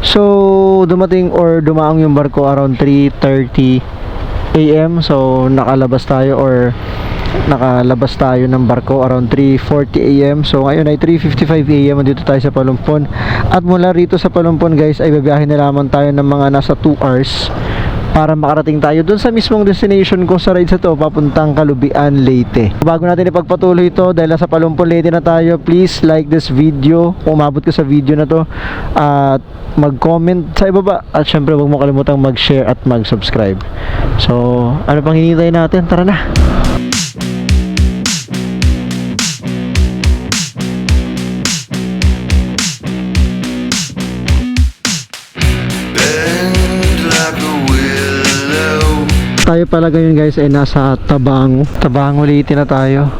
Speaker 1: So, dumating or dumaong yung barko around 3:30 AM. So, nakalabas tayo ng barko around 3:40 AM. So ngayon ay 3:55 AM dito tayo sa Palumpon. At mula rito sa Palumpon guys ay babiyahin na lamang tayo ng mga nasa 2 hours para makarating tayo dun sa mismong destination ko sa rides ito papuntang Kalubian, Leyte. Bago natin ipagpatuloy ito dahil sa Palumpon, Leyte na tayo, please like this video kung umabot ka sa video na to at mag-comment sa ibaba at syempre huwag mo kalimutang mag-share at mag-subscribe. So ano pang hinihintay natin? Tara na! Tayo pala ngayon guys ay nasa Tabango Leyte na tayo.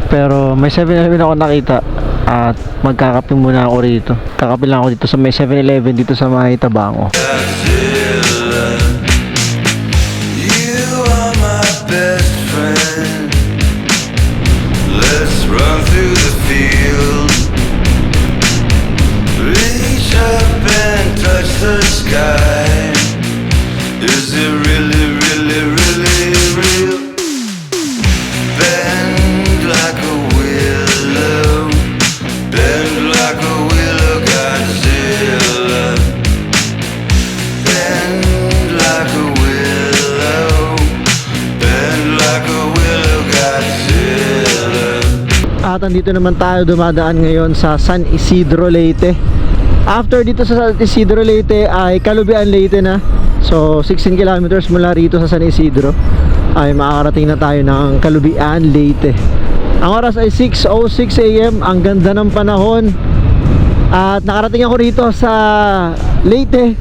Speaker 1: Pero may 7-Eleven ako nakita at magkakape muna ako rito. Kakape lang ako dito sa may 7-Eleven dito sa may Tabango.
Speaker 2: Is it really, really, really real? Bend like a willow, bend like a willow, Godzilla. Bend like a willow, bend like a willow, Godzilla.
Speaker 1: At andito naman tayo dumadaan ngayon sa San Isidro, Leyte. After dito sa San Isidro, Leyte ay Kalubian, Leyte na. So 16 kilometers mula rito sa San Isidro ay makakarating na tayo ng Kalubian, Leyte. Ang oras ay 6:06 AM. Ang ganda ng panahon. At nakarating ako rito sa Leyte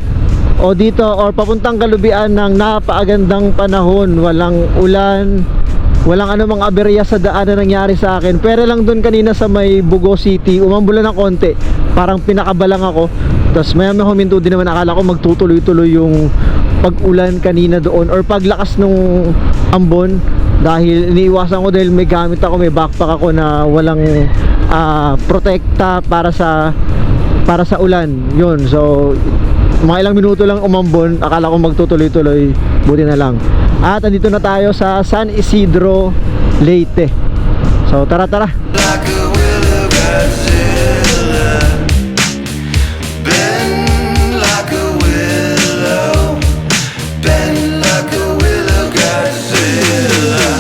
Speaker 1: o dito or papuntang Kalubian ng napakagandang panahon. Walang ulan, walang anumang aberya sa daan na nangyari sa akin. Pero lang dun kanina sa may Bogo City, umambulan ng konti. Parang pinakabalang ako. Tapos maya huminto din naman, akala ko magtutuloy-tuloy yung pag-ulan kanina doon or paglakas nung ambon, dahil iniiwasan ko dahil may gamit ako, may backpack ako na walang protekta para sa ulan. Yun, so mga ilang minuto lang umambon, akala ko magtutuloy-tuloy, buti na lang. At andito na tayo sa San Isidro, Leyte. So tara.
Speaker 2: Like a willow, Godzilla. Bend like a willow, bend like a willow, Godzilla.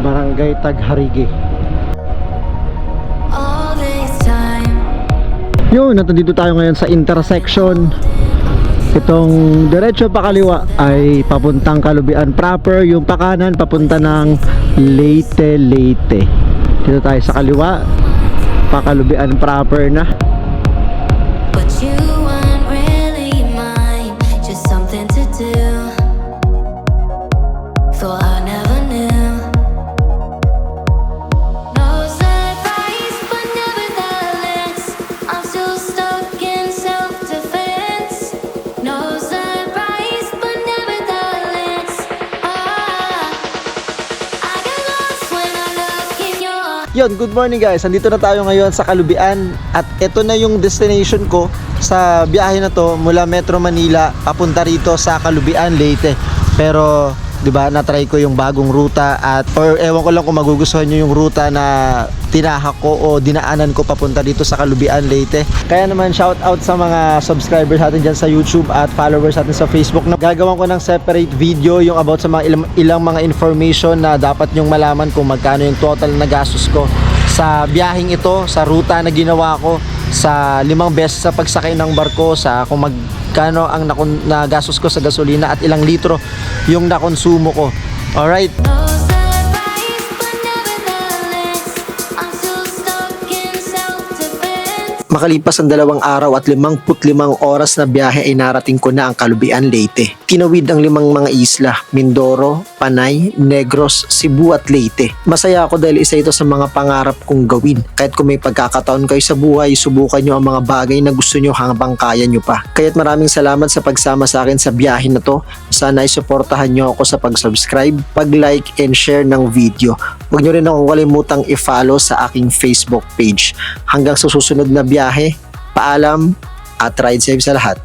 Speaker 1: Barangay Tagharigi.
Speaker 5: All this time.
Speaker 1: Yun, at nandito tayo ngayon sa intersection. Itong diretso pa kaliwa ay papuntang Kalubian proper, yung pakanan papunta ng Leyte. Dito tayo sa kaliwa, pa Kalubian proper na.
Speaker 5: But you weren't really mine, just something to do. Thought I never knew. No surprise, but nevertheless, I'm still stuck in self-defense. No surprise, but nevertheless, I get lost when I look in your
Speaker 1: Yun, good morning guys. Andito na tayo ngayon sa Kalubian at ito na yung destination ko sa biyahe na to mula Metro Manila papunta rito sa Kalubian, Leyte. Pero 'di ba, na-try ko yung bagong ruta at or ewan ko lang kung magugustuhan niyo yung ruta na tinahak ko o dinaanan ko papunta dito sa Kalubian, Leyte. Kaya naman shout out sa mga subscribers natin dyan sa YouTube at followers natin sa Facebook na gagawan ko ng separate video yung about sa mga ilang mga information na dapat nyong malaman kung magkano yung total na gastos ko sa biyaheng ito, sa ruta na ginawa ko, sa 5 beses sa pagsakay ng barko, sa kung magkano ang nagastos ko sa gasolina at ilang litro yung nakonsumo ko. Alright.
Speaker 5: no surprise, but nevertheless, I'm still stuck in self-defense.
Speaker 1: Makalipas ang 2 araw at 55 oras na biyahe ay narating ko na ang Kalubian, Leyte. tinawid ang 5 mga isla, Mindoro, Panay, Negros, Cebu at Leyte. Masaya ako dahil isa ito sa mga pangarap kong gawin. Kahit kung may pagkakataon kayo sa buhay, subukan nyo ang mga bagay na gusto nyo habang kaya nyo pa. Kaya't maraming salamat sa pagsama sa akin sa biyahe na to. Sana ay suportahan nyo ako sa pag-subscribe, pag-like and share ng video. Huwag nyo rin akong kalimutang i-follow sa aking Facebook page. Hanggang sa susunod na biyahe, paalam at ride safe sa lahat.